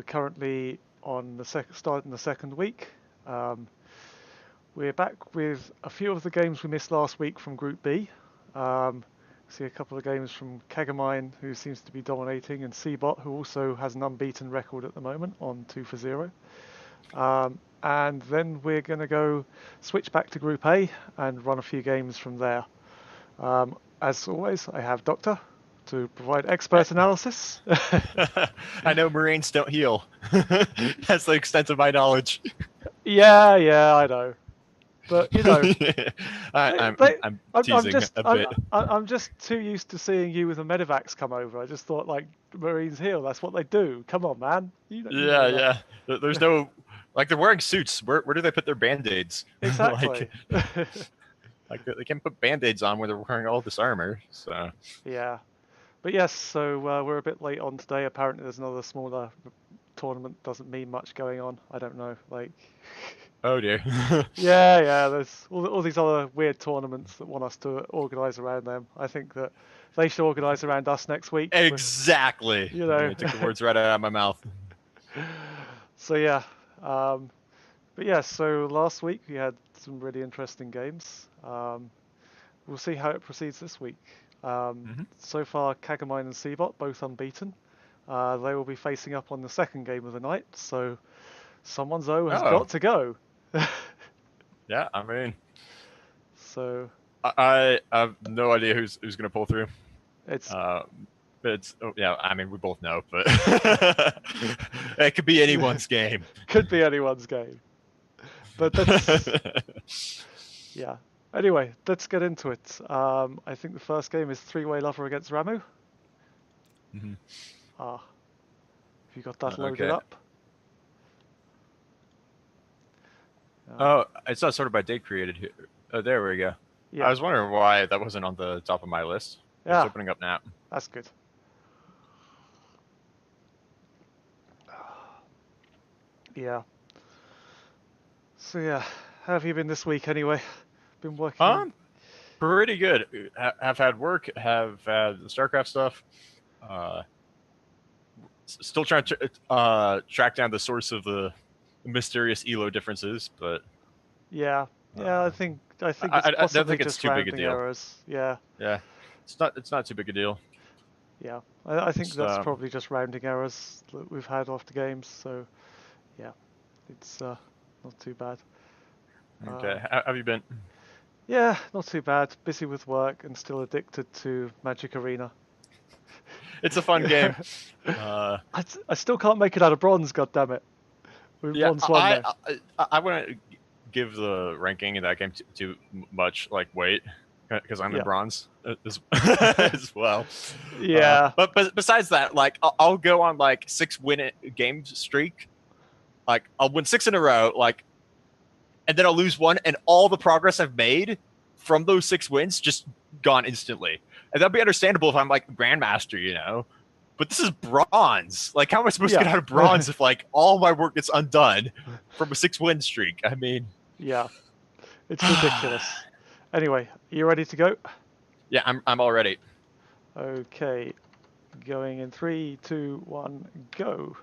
We're currently on the starting the second week. We're back with a few of the games we missed last week from Group B. See a couple of games from CagA, who seems to be dominating, and Cbot, who also has an unbeaten record at the moment on 2-0. And then we're going to go switch back to Group A and run a few games from there. As always, I have Doctor to provide expert analysis. I know Marines don't heal. That's the extent of my knowledge. Yeah, I know. But you know, I'm teasing a bit. I'm just too used to seeing you with a medevacs come over. I just thought, like, Marines heal. That's what they do. Come on, man. You know Yeah. There's no, like, they're wearing suits. Where do they put their band-aids? Exactly. like they can't put band-aids on when they're wearing all this armor. So yeah, but yes. So we're a bit late on today. Apparently, there's another smaller tournament. Doesn't mean much going on. I don't know. Like. Oh dear. Yeah. There's all these other weird tournaments that want us to organise around them. I think that they should organise around us next week. Exactly. You know, I took the words right out of my mouth. So yeah, but yeah. So last week we had some really interesting games. We'll see how it proceeds this week. So far, CagA and Cbot both unbeaten. They will be facing up on the second game of the night. So someone's O has got to go. Yeah, I mean, so I have no idea who's going to pull through. It's I mean, we both know, but it could be anyone's game. Could be anyone's game. But that's yeah. Anyway, let's get into it. I think the first game is Three-Way Lover against Ramu. Have you got that loaded up? It's not sorted by date created here. Oh, there we go. Yeah. I was wondering why that wasn't on the top of my list. Yeah. It's opening up now. That's good. Yeah. So yeah, how have you been this week anyway? Been working? Pretty good. Have had work, have had the Starcraft stuff. Still trying to track down the source of the mysterious ELO differences, but yeah, I think it's possibly just rounding errors. Yeah, it's not too big a deal. Yeah, I think that's probably just rounding errors that we've had after games. So yeah, it's not too bad. Okay, how have you been? Yeah, not too bad. Busy with work and still addicted to Magic Arena. It's a fun game. I still can't make it out of bronze. God damn it! Bronze one there. I wouldn't give the ranking in that game too much weight because I'm in bronze as well. Yeah. But besides that, I'll go on 6-win game streak. I'll win 6 in a row. And then I'll lose 1, and all the progress I've made from those 6 wins just gone instantly. And that'd be understandable if I'm Grandmaster, you know. But this is bronze. How am I supposed to get out of bronze if all my work gets undone from a 6-win streak? I mean, yeah, it's ridiculous. Anyway, you ready to go? Yeah, I'm all ready. Okay, going in 3, 2, 1, go.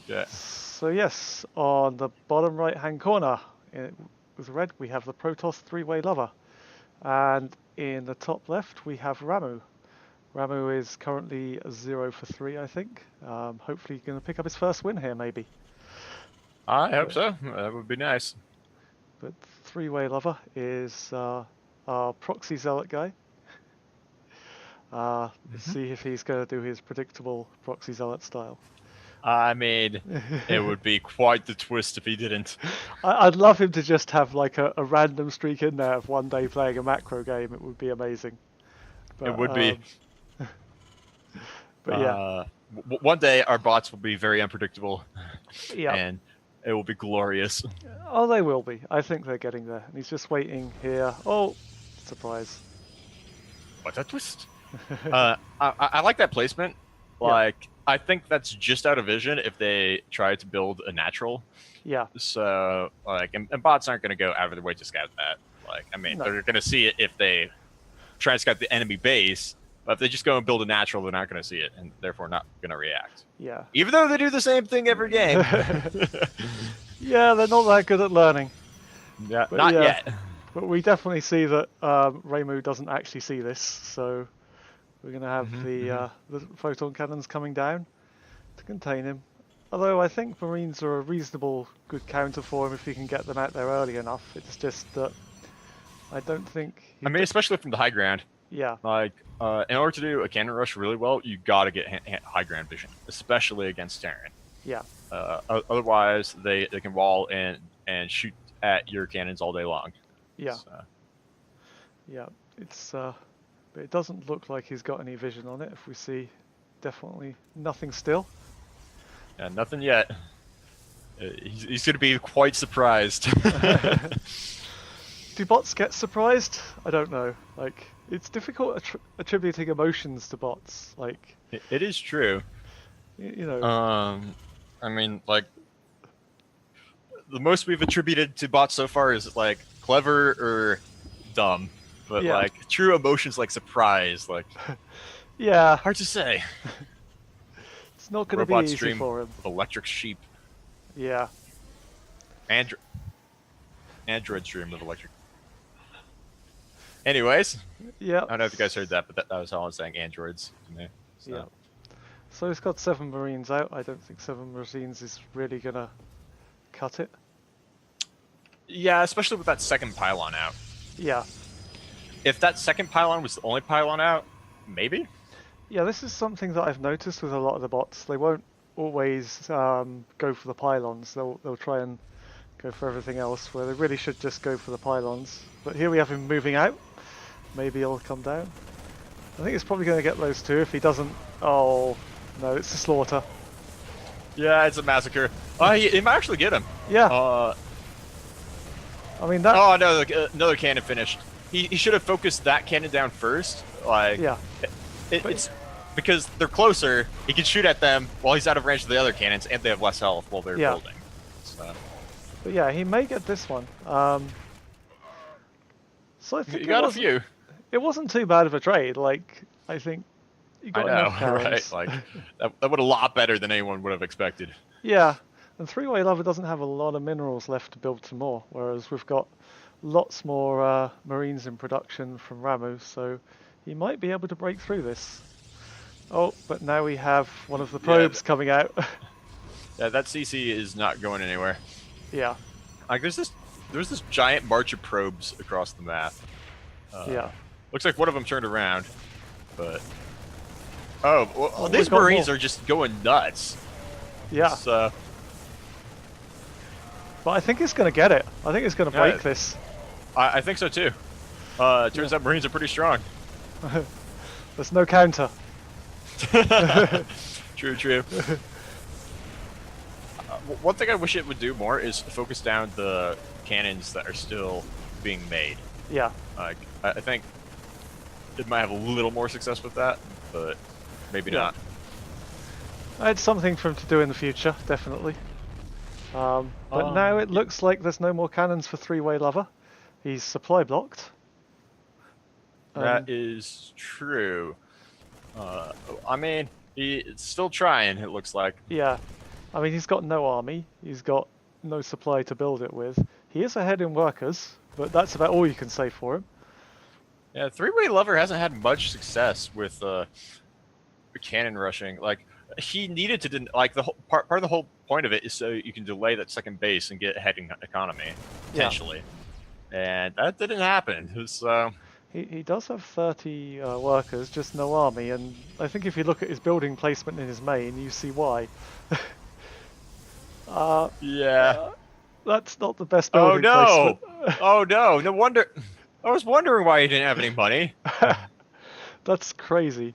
Okay. So yes, on the bottom right-hand corner with red, we have the Protoss Three-Way Lover, and in the top left we have Ramu. Ramu is currently 0 for 3, I think. Hopefully going to pick up his first win here, maybe. I hope so. That would be nice. But Three-Way Lover is our proxy zealot guy. Let's see if he's going to do his predictable proxy zealot style. I mean, it would be quite the twist if he didn't. I'd love him to just have a random streak in there of one day playing a macro game. It would be amazing. But, it would be. But yeah. One day our bots will be very unpredictable. Yeah. And it will be glorious. Oh, they will be. I think they're getting there. And he's just waiting here. Oh, surprise. What's that twist? I like that placement. I think that's just out of vision if they try to build a natural. Yeah. So, and bots aren't going to go out of their way to scout that. They're going to see it if they try to scout the enemy base, But if they just go and build a natural, they're not going to see it, and therefore not going to react. Yeah. Even though they do the same thing every game. Yeah, they're not that good at learning. Yeah, But not yeah. yet. But we definitely see that Ramu doesn't actually see this, so we're going to have the photon cannons coming down to contain him. Although I think Marines are a reasonable good counter for him if you can get them out there early enough. It's just that I don't think... I mean, especially from the high ground. Yeah. Like, in order to do a cannon rush really well, you got to get high ground vision, especially against Terran. Yeah. Otherwise, they can wall and shoot at your cannons all day long. Yeah. So. Yeah. It's but it doesn't look like he's got any vision on it. If we see, definitely nothing still. Yeah, nothing yet. He's going to be quite surprised. Do bots get surprised? I don't know. Like, it's difficult attributing emotions to bots. Like, it is true. You know. I mean, like, the most we've attributed to bots so far is like clever or dumb, but Yeah. like true emotions like surprise, like Yeah. hard to say. It's not going to be Robot easy stream for him. with electric sheep. Yeah. Android stream with electric. Anyways, Yeah. I don't know if you guys heard that, but that was all I was saying. Androids. So. Yeah. So he's got 7 Marines out. I don't think 7 Marines is really going to cut it. Yeah, especially with that second pylon out. Yeah. If that second pylon was the only pylon out, maybe? Yeah, this is something that I've noticed with a lot of the bots. They won't always go for the pylons. They'll try and go for everything else, where they really should just go for the pylons. But here we have him moving out. Maybe he'll come down. I think he's probably going to get those 2 if he doesn't... Oh, no, it's a slaughter. Yeah, it's a massacre. He might actually get him. Yeah. I mean, that... Oh, no, another cannon finished. He should have focused that cannon down first. Like, yeah. It's because they're closer. He can shoot at them while he's out of range of the other cannons, and they have less health while they're building. So. But yeah, he may get this one. So I think you got a few. It wasn't too bad of a trade. Like, I think you got enough cannons. Right? Like that would a lot better than anyone would have expected. Yeah, and 3-way lava doesn't have a lot of minerals left to build some more, whereas we've got lots more Marines in production from Ramu, so he might be able to break through this. Oh, but now we have one of the probes coming out. Yeah, that CC is not going anywhere. Yeah. Like there's this giant march of probes across the map. Yeah. Looks like one of them turned around, but well, these we've got Marines more. are just going nuts. Yeah. So, but I think it's going to get it. I think it's going to break this. I think so too. Turns out Marines are pretty strong. There's no counter. True. One thing I wish it would do more is focus down the cannons that are still being made. Yeah. Like, I think it might have a little more success with that, but maybe not. It's something for him to do in the future, definitely. But now it looks like there's no more cannons for 3-way lava. He's supply blocked. That is true. I mean, he's still trying, it looks like. Yeah. I mean, he's got no army. He's got no supply to build it with. He is ahead in workers, but that's about all you can say for him. Yeah, 3-way lover hasn't had much success with cannon rushing. Like, he needed to, like, the whole part of the whole point of it is so you can delay that second base and get ahead in economy, potentially. Yeah. And that didn't happen, so... He does have 30 workers, just no army, and I think if you look at his building placement in his main, you see why. Yeah. That's not the best building placement. Oh no! No wonder. I was wondering why he didn't have any money. That's crazy.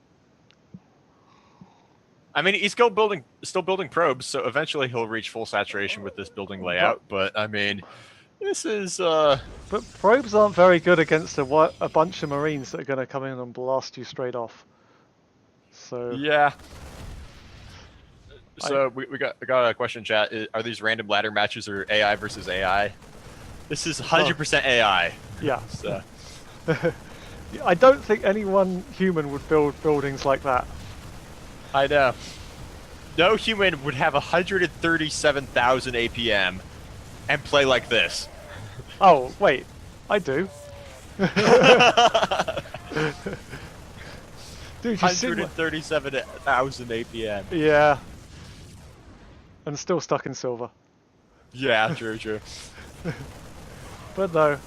I mean, he's still building probes, so eventually he'll reach full saturation with this building layout. But I mean, this is. But probes aren't very good against a bunch of Marines that are going to come in and blast you straight off. So. Yeah. So we got a question in chat. Are these random ladder matches or AI versus AI? This is 100% AI. Yeah. So. I don't think anyone human would build buildings like that. I know. No human would have 137,000 APM and play like this. Oh, wait. I do. Dude, you see my... 137,000 APM. Yeah. And still stuck in silver. Yeah, true. But no.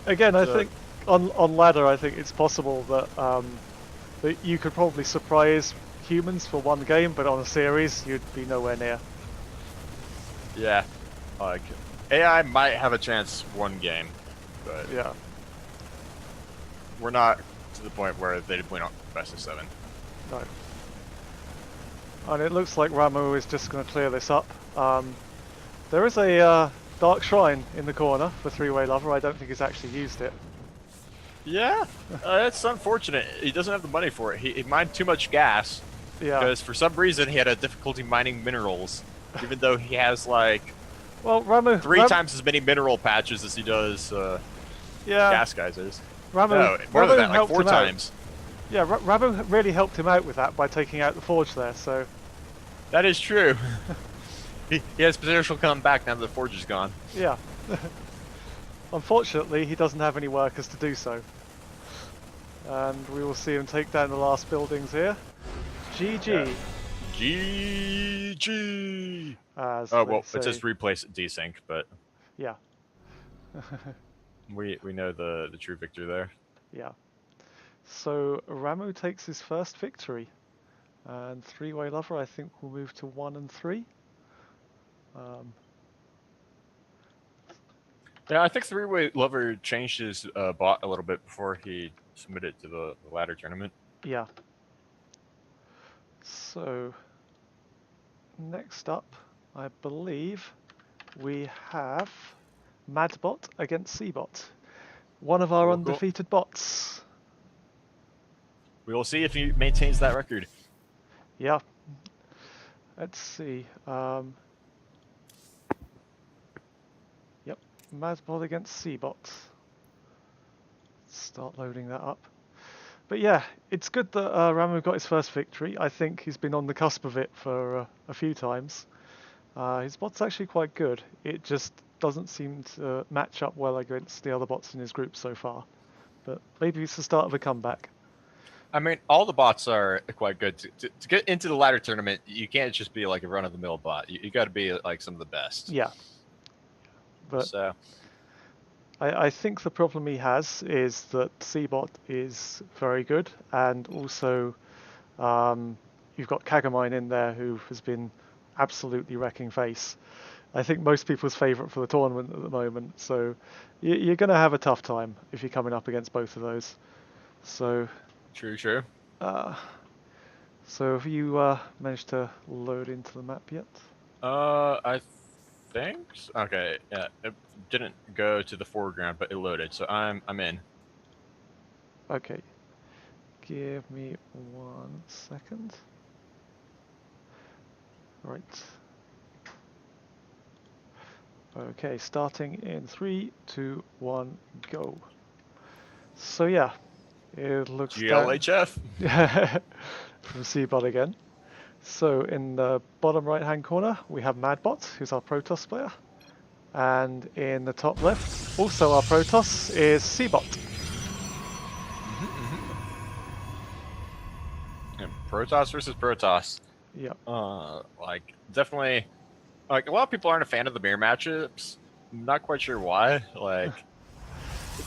Again, I think on ladder, I think it's possible that that you could probably surprise humans for one game, but on a series, you'd be nowhere near. Yeah, like AI might have a chance one game, but Yeah. we're not to the point where they'd win best of 7. No. And it looks like Ramu is just going to clear this up. There is a dark shrine in the corner for three-way lover. I don't think he's actually used it. Yeah, that's unfortunate. He doesn't have the money for it. He mined too much gas. Yeah. Because for some reason he had a difficulty mining minerals, even though he has like Ramu 3 times as many mineral patches as he does gas geysers. Ramu, No, more than that, like helped 4 him out. times. Yeah, Ramu really helped him out with that by taking out the forge there. So that is true. he has potential to come back now that the forge is gone. yeah. Unfortunately, he doesn't have any workers to do so. And we will see him take down the last buildings here. GG. Yeah. GG. As oh well, say. it says replace desync, but yeah. we know the true victor there. Yeah. So Ramu takes his first victory, and three-way lover I think will move to 1 and 3. Yeah, I think three-way lover changed his bot a little bit before he submitted to the ladder tournament. Yeah. So next up, I believe we have Madbot against Cbot, one of our undefeated bots. We will see if he maintains that record. Yeah. Let's see. Yep, Madbot against Cbot. Start loading that up. But yeah, it's good that Ramu got his first victory. I think he's been on the cusp of it for a few times. His bot's actually quite good. It just doesn't seem to match up well against the other bots in his group so far. But maybe it's the start of a comeback. I mean, all the bots are quite good. To get into the ladder tournament, you can't just be like a run-of-the-mill bot. You got to be like some of the best. Yeah. But so I think the problem he has is that Cbot is very good, and also you've got CagA in there who has been absolutely wrecking face. I think most people's favourite for the tournament at the moment, so you're going to have a tough time if you're coming up against both of those. So true. So have you managed to load into the map yet? I think so. Okay. Yeah, it didn't go to the foreground, but it loaded, so I'm in. Okay. Give me 1 second. Right. Okay, starting in 3, 2, 1, go. So yeah, it looks GLHF from Cbot again. So in the bottom right hand corner we have Madbot, who's our Protoss player, and in the top left, also our Protoss, is Cbot. Yeah, Protoss versus Protoss. Yep. Like definitely, like a lot of people aren't a fan of the mirror matchups. I'm not quite sure why. Like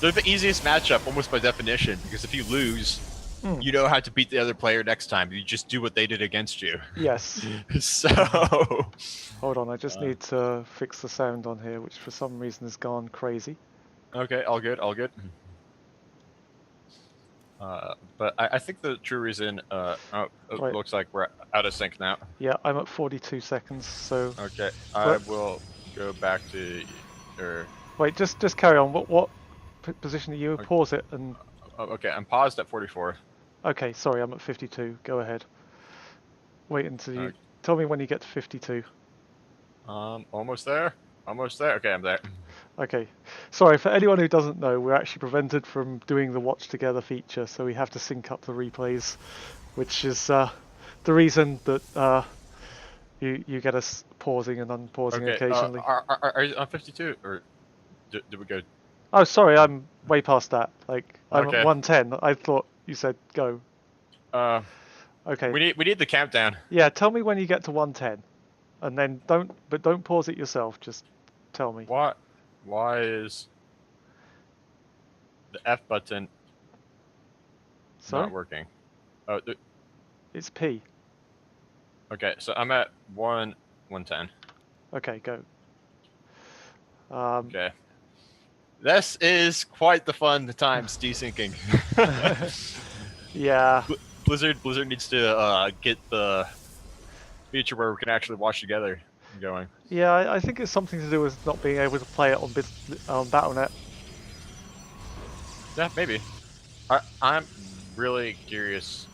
they're the easiest matchup almost by definition, because if you lose, you know how to beat the other player next time. You just do what they did against you. Yes. So hold on, I just need to fix the sound on here, which for some reason has gone crazy. Okay, all good. But I think the true reason, it looks like we're out of sync now. Yeah, I'm at 42 seconds, so... Okay, I will go back to... Wait, just carry on. What position are you? Okay. Pause it and... Okay, I'm paused at 44. Okay, sorry, I'm at 52. Go ahead. Wait until you... Tell me when you get to 52. Almost there. Okay, I'm there. Okay. Sorry, for anyone who doesn't know, we're actually prevented from doing the watch together feature, so we have to sync up the replays, which is the reason that you get us pausing and unpausing Okay. occasionally. Are you on 52 or did we go? Oh, sorry, I'm way past that. Like, I'm at Okay. 110. I thought you said go. Uh, Okay. we need the countdown. Yeah, tell me when you get to 110, and then don't pause it yourself. Just tell me. What? Why is the F button Sorry, not working? Oh, it's P. okay. So I'm at 110. Okay, go. Okay. This is quite the fun times desyncing. Yeah. Blizzard needs to get the feature where we can actually watch together going. Yeah, I think it's something to do with not being able to play it on Battle.net. Yeah, maybe. I'm really curious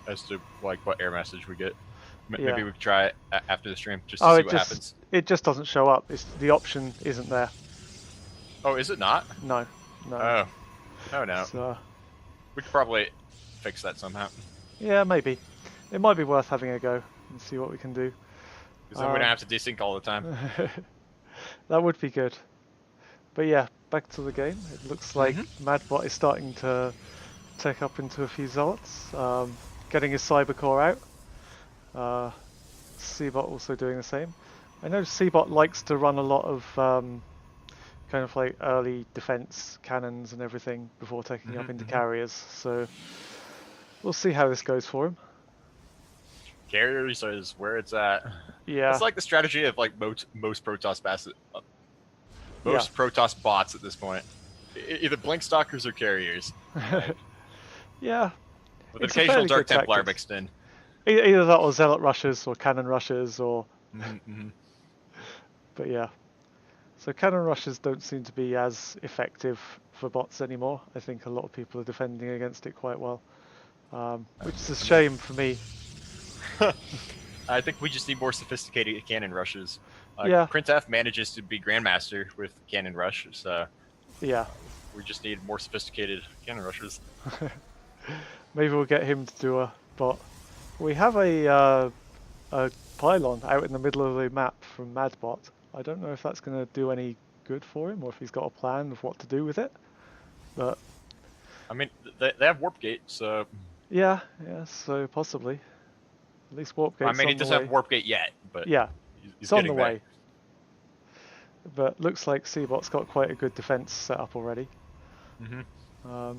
as to like what error message we get. Maybe Yeah. we could try it after the stream just to see what happens. It just doesn't show up. The option isn't there. Oh, is it not? No. Oh. Oh no. So, We could probably fix that somehow. yeah, maybe. It might be worth having a go and see what we can do. Because then we don't have to desync all the time. That would be good. But yeah, back to the game. It looks like Madbot is starting to take up into a few zealots, getting his cybercore out. Cbot also doing the same. I know Cbot likes to run a lot of kind of like early defense cannons and everything before taking up into carriers, so we'll see how this goes for him. Carriers is where it's at. Yeah. It's like the strategy of like most Protoss Protoss bots at this point. Either Blink Stalkers or carriers. Right? Yeah. With an occasional Dark Templar tactic. mixed in. Either that or Zealot rushes or Cannon rushes or... But yeah. So Cannon rushes don't seem to be as effective for bots anymore. I think a lot of people are defending against it quite well. Which is a shame for me. I think we just need more sophisticated cannon rushes. Yeah. Printf manages to be Grandmaster with cannon rush, so yeah, we just need more sophisticated cannon rushers. Maybe we'll get him to do a bot. We have a pylon out in the middle of the map from Madbot. I don't know if that's going to do any good for him or if he's got a plan of what to do with it. But I mean, they have warp gate, so yeah, so possibly. At least warp gate. I mean, he doesn't have warp gate yet, but yeah, he's on the getting way. But looks like Cbot's got quite a good defense set up already. That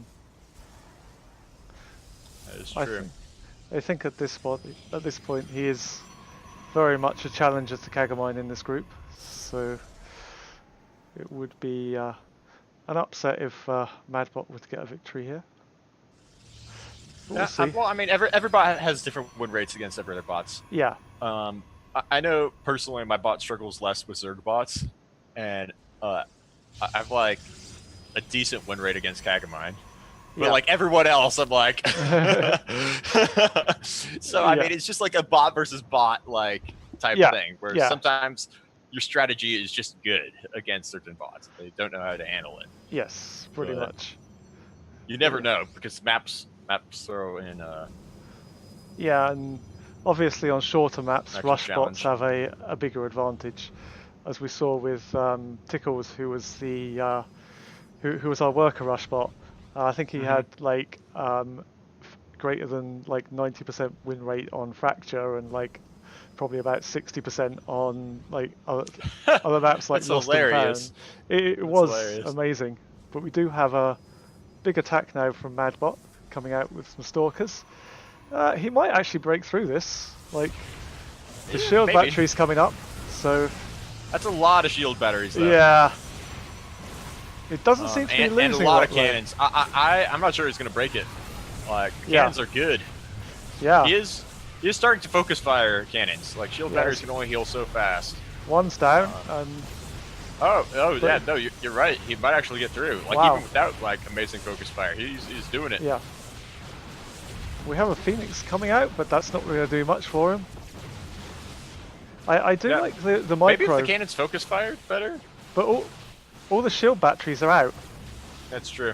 is true. I think at this point, he is very much a challenger to CagA in this group. So it would be an upset if Madbot would get a victory here. We'll see. Well, I mean, every bot has different win rates against every other bots. Yeah. I know personally my bot struggles less with Zerg bots, and I have like a decent win rate against CagA. But like everyone else, I'm like, so I mean, it's just like a bot versus bot like type of thing, where sometimes your strategy is just good against certain bots. They don't know how to handle it. Yes, pretty much. You never know because maps throw in. Yeah, and obviously on shorter maps, rush bots have a bigger advantage, as we saw with Tickles, who was the who was our worker rush bot. I think he had like greater than like 90% win rate on Fracture and like probably about 60% on like other maps like Lost and Found. It was amazing. But we do have a big attack now from Madbot coming out with some Stalkers. He might actually break through this. Like the shield battery's coming up, so that's a lot of shield batteries though. Yeah. It doesn't seem to be losing. And a lot of cannons. I'm not sure he's going to break it. Like, cannons are good. Yeah. He is starting to focus fire cannons. Like, shield batteries can only heal so fast. One's down. Yeah, no, you're right. He might actually get through. Like, even without, like, amazing focus fire. He's doing it. Yeah. We have a Phoenix coming out, but that's not going to do much for him. I do like the micro. Maybe if the cannons focus fire better? But all the shield batteries are out. That's true.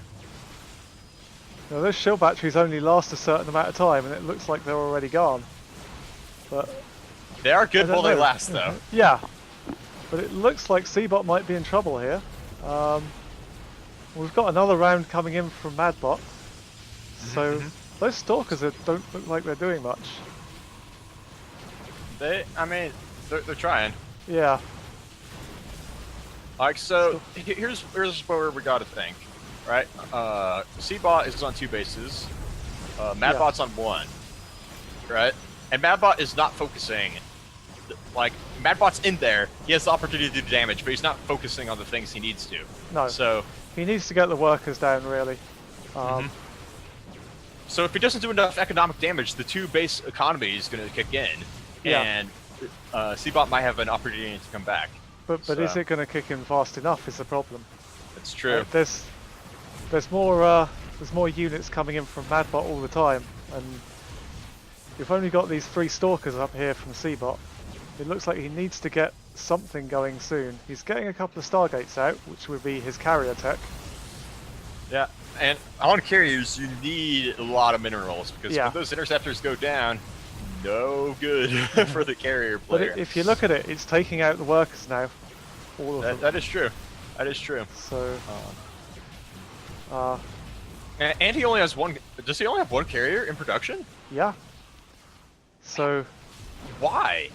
Now, those shield batteries only last a certain amount of time, and it looks like they're already gone. But They are good while they know. last, though. Yeah, but it looks like Seabot might be in trouble here. We've got another round coming in from Madbot, so those stalkers don't look like they're doing much. I mean, they're trying. Yeah. Like, so here's where we gotta think, right? Seabot is on 2 bases, Madbot's on 1, right? And Madbot is not focusing. Like, Madbot's in there, he has the opportunity to do damage, but he's not focusing on the things he needs to. No. So he needs to get the workers down, really. So if he doesn't do enough economic damage, the 2 base economy is going to kick in, and Seabot might have an opportunity to come back. But is it going to kick in fast enough? Is the problem. That's true. There's more units coming in from Madbot all the time, and we've only got these 3 stalkers up here from Seabot. It looks like he needs to get something going soon. He's getting a couple of Stargates out, which would be his carrier tech. Yeah, and on carriers you need a lot of minerals, because when those interceptors go down, no good for the carrier player. But if you look at it, it's taking out the workers now. All of them. That is true. That is true. So, and he only has 1. Does he only have 1 carrier in production? Yeah. So, why?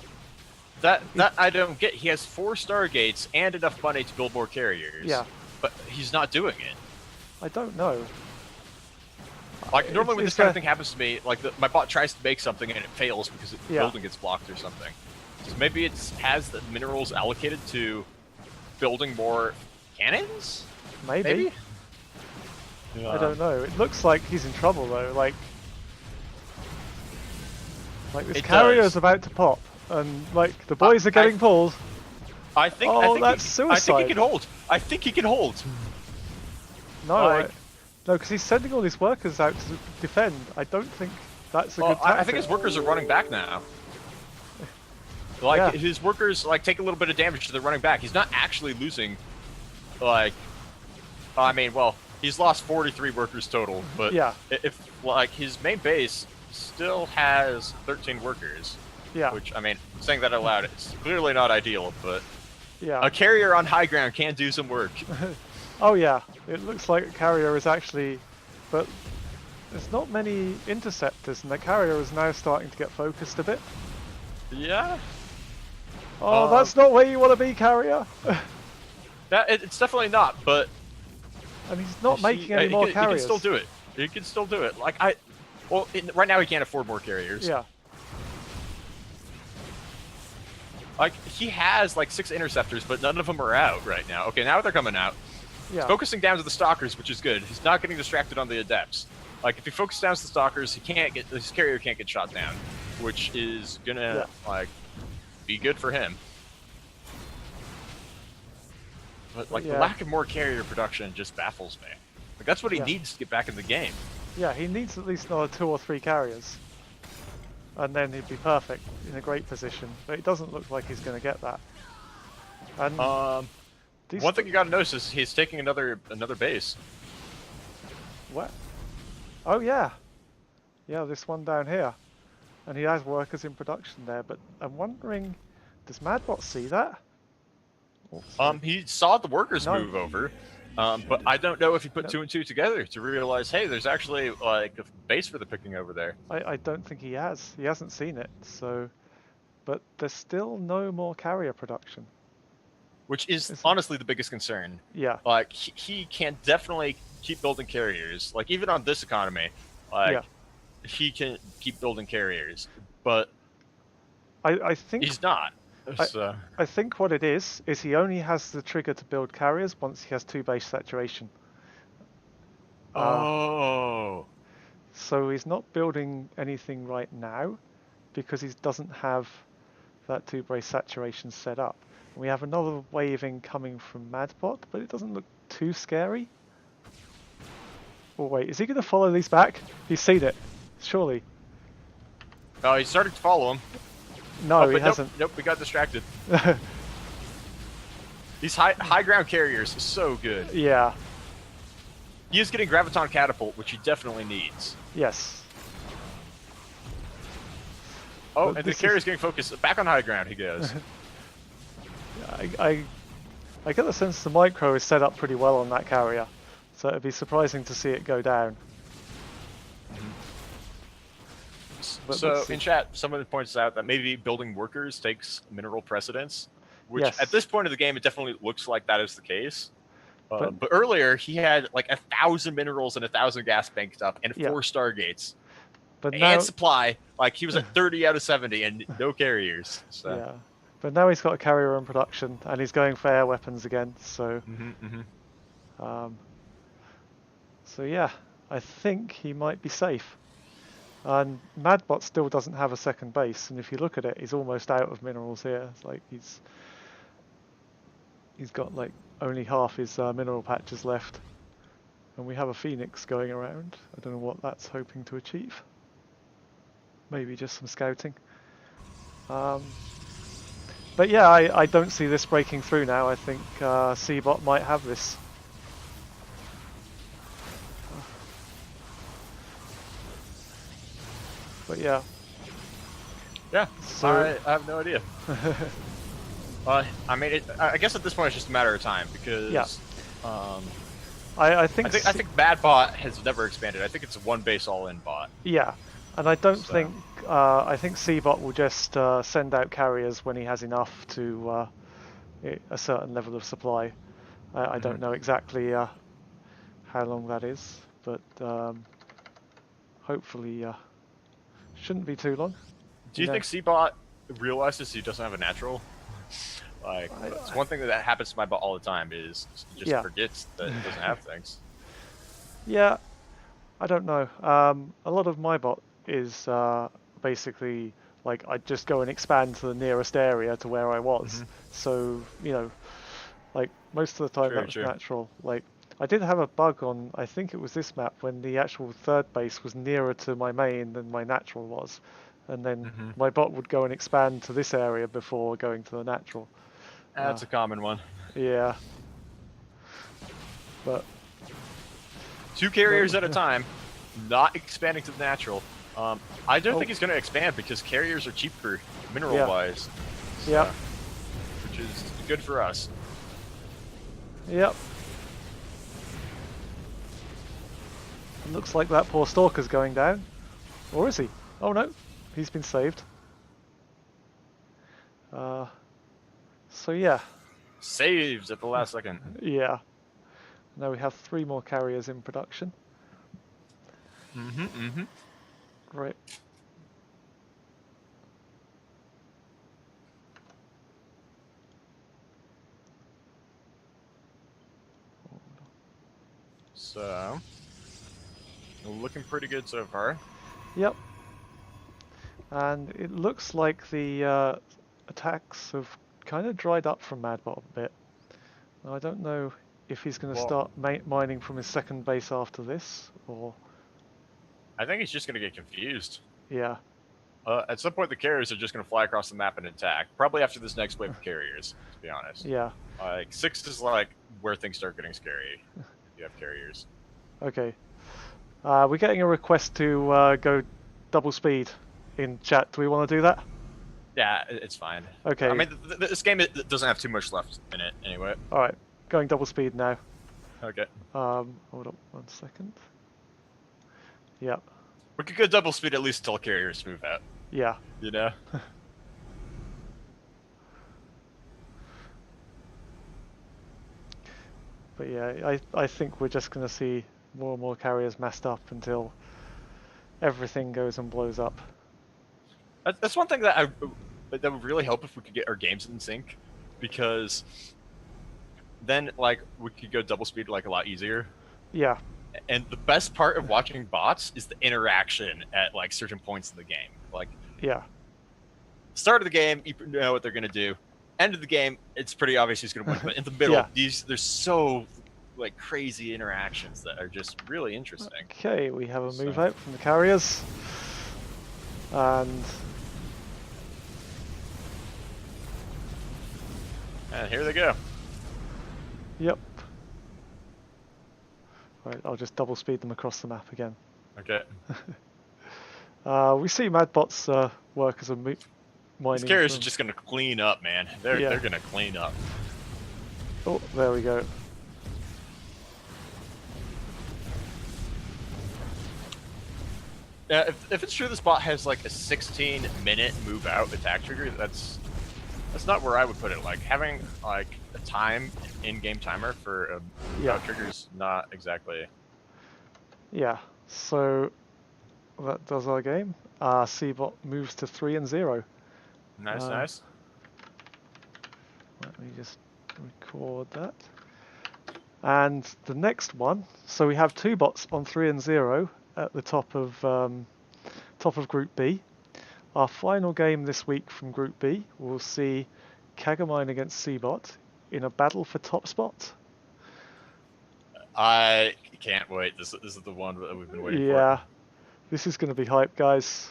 That I don't get. He has 4 Stargates and enough money to build more carriers. Yeah. But he's not doing it. I don't know. Like, normally when this kind of thing happens to me, like my bot tries to make something and it fails because the building gets blocked or something. So maybe it has the minerals allocated to building more cannons? Maybe? Yeah. I don't know. It looks like he's in trouble though. Like this carrier is about to pop, and like the boys are getting pulled. I think. That's suicide. I think he can hold. I think he can hold. No, no, because he's sending all these workers out to defend. I don't think that's a good tactic. I think his workers are running back now. His workers take a little bit of damage to the running back. He's not actually losing. I mean, well, he's lost 43 workers total, but if his main base still has 13 workers. Yeah. Which, I mean, saying that out loud, it's clearly not ideal, but a carrier on high ground can do some work. Oh yeah, it looks like a carrier is actually, but there's not many interceptors, and the carrier is now starting to get focused a bit. Yeah. Oh, that's not where you want to be, carrier. It's definitely not, but. And he's not making any more carriers. He can still do it. He can still do it. Right now he can't afford more carriers. Yeah. He has 6 interceptors, but none of them are out right now. Okay, now they're coming out. Yeah. He's focusing down to the stalkers, which is good. He's not getting distracted on the adepts. If he focuses down to the stalkers, his carrier can't get shot down, which is gonna be good for him. But the lack of more carrier production just baffles me. That's what he needs to get back in the game. Yeah, he needs at least another 2 or 3 carriers. And then he'd be perfect, in a great position. But it doesn't look like he's going to get that. And one thing you got to notice is he's taking another base. What? Oh yeah, this one down here, and he has workers in production there. But I'm wondering, does Madbot see that? He saw the workers move over, but I don't know if he put 2 and 2 together to realize, hey, there's actually a base for the picking over there. I don't think he has. He hasn't seen it. So, but there's still no more carrier production. Which is honestly the biggest concern. Yeah. He can definitely keep building carriers. Even on this economy, he can keep building carriers. But I think he's not. I think what it is he only has the trigger to build carriers once he has 2 base saturation. So he's not building anything right now because he doesn't have that 2 base saturation set up. We have another wave incoming from Madbot, but it doesn't look too scary. Oh wait, is he going to follow these back? He's seen it, surely. Oh, he started to follow him. No, he hasn't. Nope, we got distracted. These high ground carriers are so good. Yeah. He is getting Graviton Catapult, which he definitely needs. Yes. Oh, But and the this carrier's is- getting focused. Back on high ground he goes. I get the sense the micro is set up pretty well on that carrier, so it'd be surprising to see it go down. But So let's see. in chat, someone points out that maybe building workers takes mineral precedence, which Yes. at this point of the game, it definitely looks like that is the case. But- But earlier, he had like 1,000 minerals and 1,000 gas banked up and Yeah. 4 Stargates. But And now, supply, like he was at 30 out of 70 and no carriers. So. yeah. But now he's got a carrier in production, and he's going for air weapons again. So, so yeah, I think he might be safe. And Madbot still doesn't have a second base, and if you look at it, he's almost out of minerals here. It's like he's got like only half his mineral patches left, and we have a Phoenix going around. I don't know what that's hoping to achieve. Maybe just some scouting. But yeah, I don't see this breaking through now. I think C-Bot might have this. But yeah. Yeah, So- I have no idea. I mean, I guess at this point it's just a matter of time because Yeah. I think I think Bad Bot has never expanded. I think it's a one base all in bot. yeah, and I don't So- think I think C-Bot will just send out carriers when he has enough to a certain level of supply. I don't know exactly how long that is, but hopefully shouldn't be too long. Do you think C-Bot realizes he doesn't have a natural? Like, it's one thing that happens to my bot all the time is he just forgets that it doesn't have things. Yeah, I don't know. A lot of my bot is basically like I just go and expand to the nearest area to where I was. So, you know, like most of the time that was natural. Like I did have a bug on, I think it was this map, when the actual third base was nearer to my main than my natural was. And then my bot would go and expand to this area before going to the natural. That's a common one. Yeah. But 2 carriers at a time, not expanding to the natural. I don't think he's going to expand because carriers are cheaper mineral-wise. Yeah. Which is good for us. Yep. Looks like that poor Stalker's going down. Or is he? Oh no, he's been saved. So yeah. Saves at the last second. Yeah. Now we have 3 more carriers in production. Right. So, looking pretty good so far. Yep. And it looks like the attacks have kind of dried up from Madbot a bit. Now, I don't know if he's going to start mining from his second base after this, or... I think he's just going to get confused. Yeah. At some point, the carriers are just going to fly across the map and attack. Probably after this next wave of carriers, to be honest. Yeah. Like 6 is like where things start getting scary. If you have carriers. Okay. We're getting a request to go double speed in chat. Do we want to do that? Yeah, it's fine. Okay. I mean, this game doesn't have too much left in it anyway. All right. Going double speed now. Okay. Hold on 1 second. Yeah. We could go double speed at least until carriers move out. Yeah. You know? But yeah, I think we're just going to see more and more carriers massed up until everything goes and blows up. That's one thing that would really help if we could get our games in sync, because then like we could go double speed like a lot easier. Yeah. And the best part of watching bots is the interaction at like certain points in the game. Like, yeah, start of the game, you know what they're gonna do. End of the game, it's pretty obvious who's gonna win. But in the middle, there's so like crazy interactions that are just really interesting. Okay, we have a move out from the carriers, and here they go. Yep. Right, I'll just double speed them across the map again. Okay. We see Madbot's work as a These mining carriers are from... just gonna clean up, man. They're gonna clean up. Oh, there we go. Yeah, if it's true this bot has like a 16-minute move out attack trigger, that's not where I would put it. Like having like a in-game timer for a move out trigger is not exactly. Yeah, so that does our game. Cbot moves to 3-0. Nice, nice. Let me just record that. And the next one, so we have two bots on 3-0 at the top of Group B. Our final game this week from Group B will see CagA against Cbot in a battle for top spot. I can't wait. This is the one that we've been waiting for. Yeah, this is going to be hype, guys.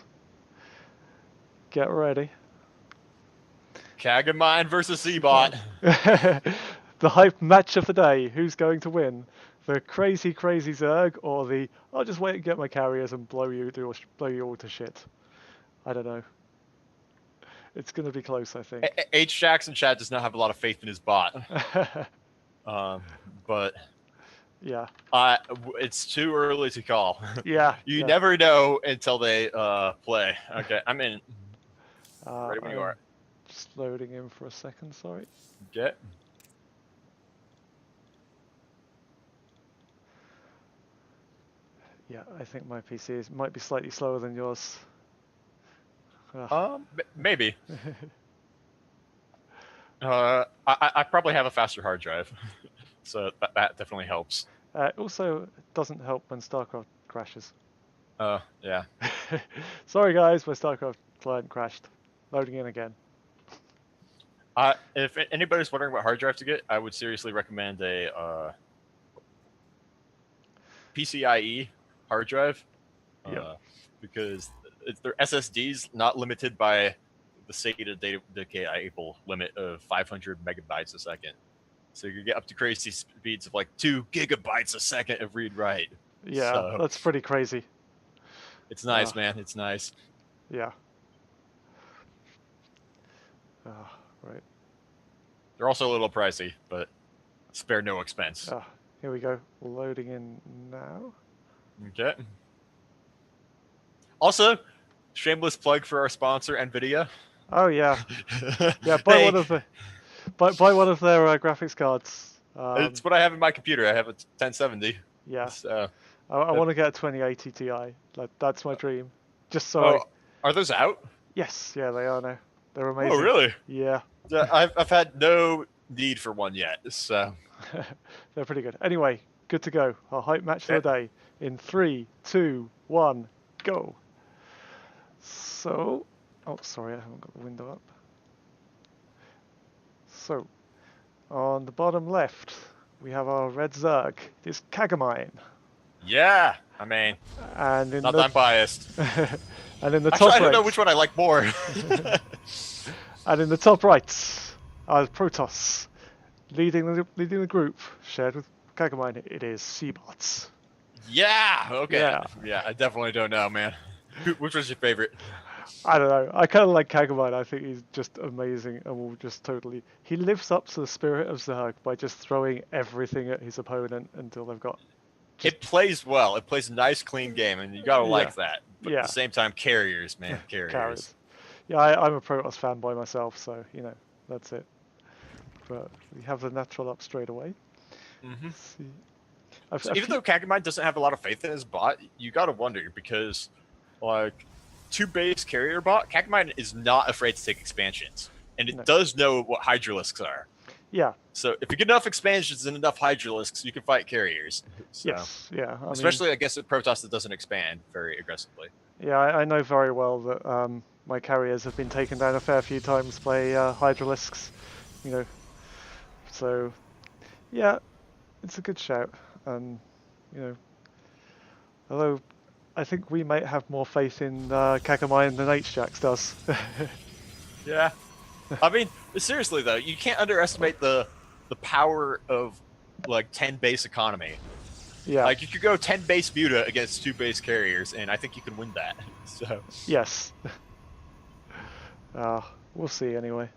Get ready. CagA versus Cbot. The hype match of the day. Who's going to win? The crazy Zerg or the I'll just wait and get my carriers and blow you all to shit? I don't know. It's going to be close, I think. H. Jackson Chad does not have a lot of faith in his bot. But yeah, it's too early to call. Yeah, you never know until they play. Okay, I'm in. Ready when you are. Just loading in for a second. Sorry. Okay. Yeah, I think my PC might be slightly slower than yours. Maybe. I probably have a faster hard drive, so that definitely helps. It also doesn't help when Starcraft crashes. Yeah. Sorry guys, my Starcraft client crashed. Loading in again. If anybody's wondering what hard drive to get, I would seriously recommend a PCIe hard drive. Because their SSDs not limited by the SATA data decay limit of 500 megabytes a second. So you can get up to crazy speeds of like 2 gigabytes a second of read write. Yeah, so, that's pretty crazy. It's nice, man. It's nice. Yeah. Right. They're also a little pricey, but spare no expense. Here we go. Loading in now. Okay. Also, shameless plug for our sponsor, NVIDIA. Oh yeah, yeah. Buy one of their graphics cards. It's what I have in my computer. I have a 1070. Yeah. So, I want to get a 2080 Ti. Like that's my dream. Just so. Are those out? Yes. Yeah, they are now. They're amazing. Oh really? Yeah. I've had no need for one yet. So. They're pretty good. Anyway, good to go. Our hype match of the day in 3, 2, 1, go. So, oh sorry, I haven't got the window up. So, on the bottom left, we have our red Zerg. It's CagA. Yeah, I mean, and in not that I'm biased. And in the Actually, top I don't right, know which one I like more. And in the top right, are Protoss, leading the group, shared with CagA. It is Cbot. Yeah. Okay. Yeah, I definitely don't know, man. Which was your favorite? I don't know. I kind of like CagA. I think he's just amazing and will just totally... He lives up to the spirit of Zerg by just throwing everything at his opponent until they've got... It plays well. It plays a nice, clean game, and you gotta like that. But at the same time, carriers, man. Carriers. Yeah, I'm a Protoss fan by myself, so, you know, that's it. But we have the natural up straight away. Mm-hmm. Let's see. So even though CagA doesn't have a lot of faith in his bot, you gotta wonder, because, like... 2-base carrier bot, CagA is not afraid to take expansions, and it does know what Hydralisks are. Yeah. So if you get enough expansions and enough Hydralisks, you can fight carriers. So, yes. Yeah. Especially, I guess, at Protoss that doesn't expand very aggressively. Yeah, I know very well that my carriers have been taken down a fair few times by Hydralisks. You know. So, yeah, it's a good shout, and you know, although. I think we might have more faith in CagA than H-Jax does. Yeah. I mean, seriously though, you can't underestimate the power of like 10 base economy. Yeah. Like you could go 10 base Muta against 2 base carriers, and I think you can win that. So Yes. We'll see anyway.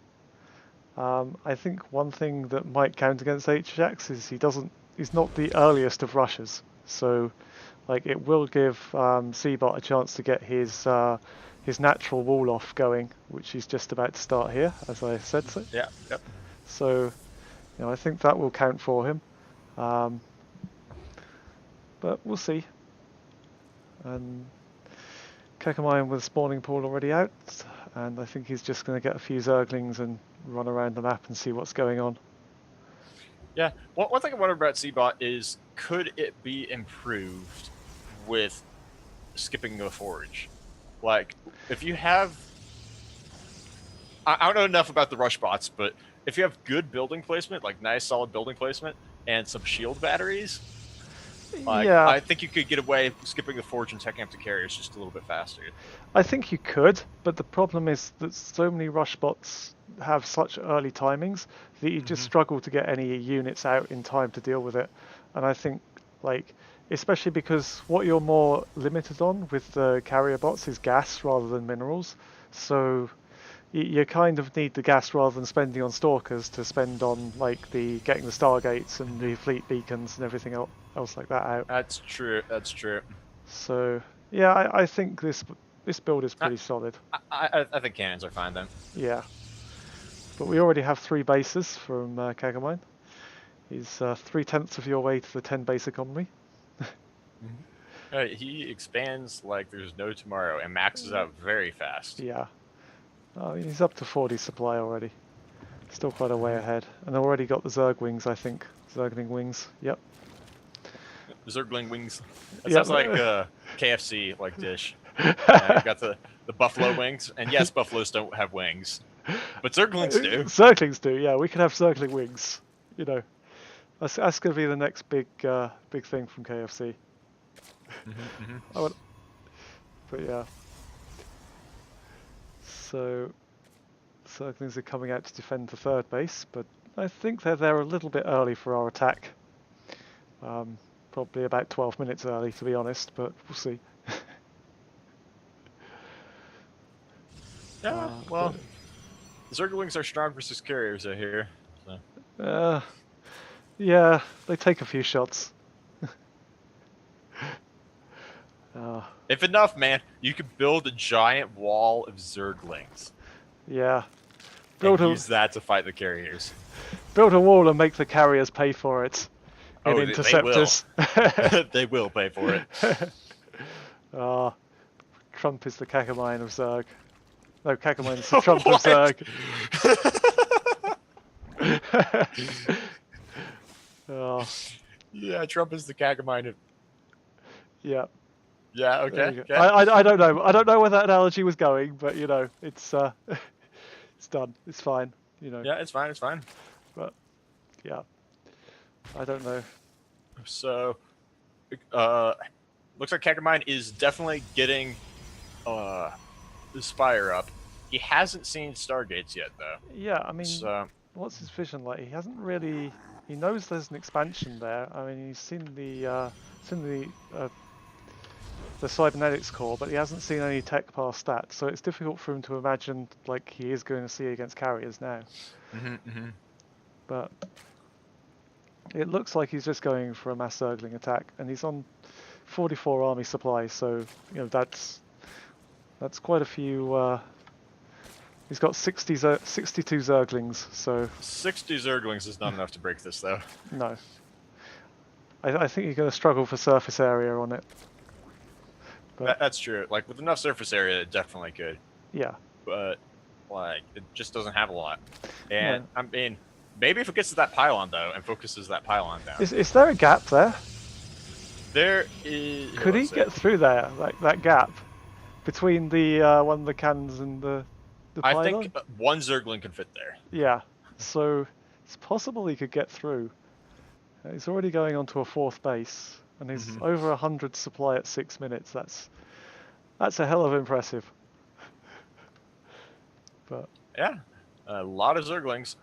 I think one thing that might count against Ajax is he's not the earliest of rushers. So, like, it will give Seabot a chance to get his natural wall off going, which he's just about to start here, as I said so. yeah, yep. So, I think that will count for him. But we'll see. And Kekamine with spawning pool already out, and I think he's just going to get a few Zerglings and run around the map and see what's going on. Yeah, one thing I wonder about Seabot is, could it be improved with skipping a forge? Like, if you have... I don't know enough about the rush bots, but if you have good building placement, like nice solid building placement, and some shield batteries, like, Yeah, I think you could get away skipping the forge and taking up the carriers just a little bit faster. I think you could, but the problem is that so many rush bots have such early timings that you just struggle to get any units out in time to deal with it. And I think, like, especially because what you're more limited on with the carrier bots is gas rather than minerals. So you kind of need the gas rather than spending on stalkers to spend on like the getting the stargates and the fleet beacons and everything else like that out. That's true. That's true. So yeah, I think this build is pretty solid. I think cannons are fine then. Yeah, but we already have 3 bases from Kagamine. He's 3/10 of your way to the 10 base economy. He expands like there's no tomorrow and maxes out very fast. Yeah, he's up to 40 supply already. Still quite a way ahead, and already got the Zerg wings. I think Zergling wings. Yep. Zergling wings. That Yep. sounds like a KFC like dish. You've got the buffalo wings, and yes, buffaloes don't have wings, but Zerglings do. Zerglings do. Yeah, we can have Zergling wings. You know, that's going to be the next big thing from KFC. But yeah. So Zerglings are coming out to defend the 3rd base, but I think they're there a little bit early for our attack. Probably about 12 minutes early, to be honest, but we'll see. Yeah, well, Zerglings are strong versus carriers, I hear. So. Yeah, they take a few shots. If enough, man, you could build a giant wall of Zerglings. Yeah. Use that to fight the carriers. Build a wall and make the carriers pay for it. In interceptors. They will pay for it. Trump is the Kakamine of Zerg. No, Kakamine is the Trump of Zerg. Yeah, Trump is the Cagamine of... Yeah. Yeah, okay. I don't know. I don't know where that analogy was going, but you know, it's it's done. It's fine. You know. Yeah, it's fine. It's fine. But yeah, I don't know. So, looks like Cagamine is definitely getting the Spire up. He hasn't seen Stargates yet, though. Yeah, I mean, what's his vision like? He hasn't really. He knows there's an expansion there. I mean, he's seen the cybernetics core, but he hasn't seen any tech past that. So it's difficult for him to imagine like he is going to see against carriers now. But it looks like he's just going for a mass Zergling attack, and he's on 44 army supply. So you know that's quite a few. He's got 62 Zerglings, so... 60 Zerglings is not enough to break this, though. No. I think you're going to struggle for surface area on it. But, that's true. Like, with enough surface area, it definitely could. Yeah. But, like, it just doesn't have a lot. And, I mean, maybe if it gets to that pylon, though, and focuses that pylon down. Is there a gap there? There is... Could he get through there, like that gap? Between the one of the cannons and the pylon? I think one Zergling can fit there. Yeah, so it's possible he could get through. He's already going on to a 4th base, and he's over 100 supply at 6 minutes. That's a hell of impressive. But yeah, a lot of Zerglings.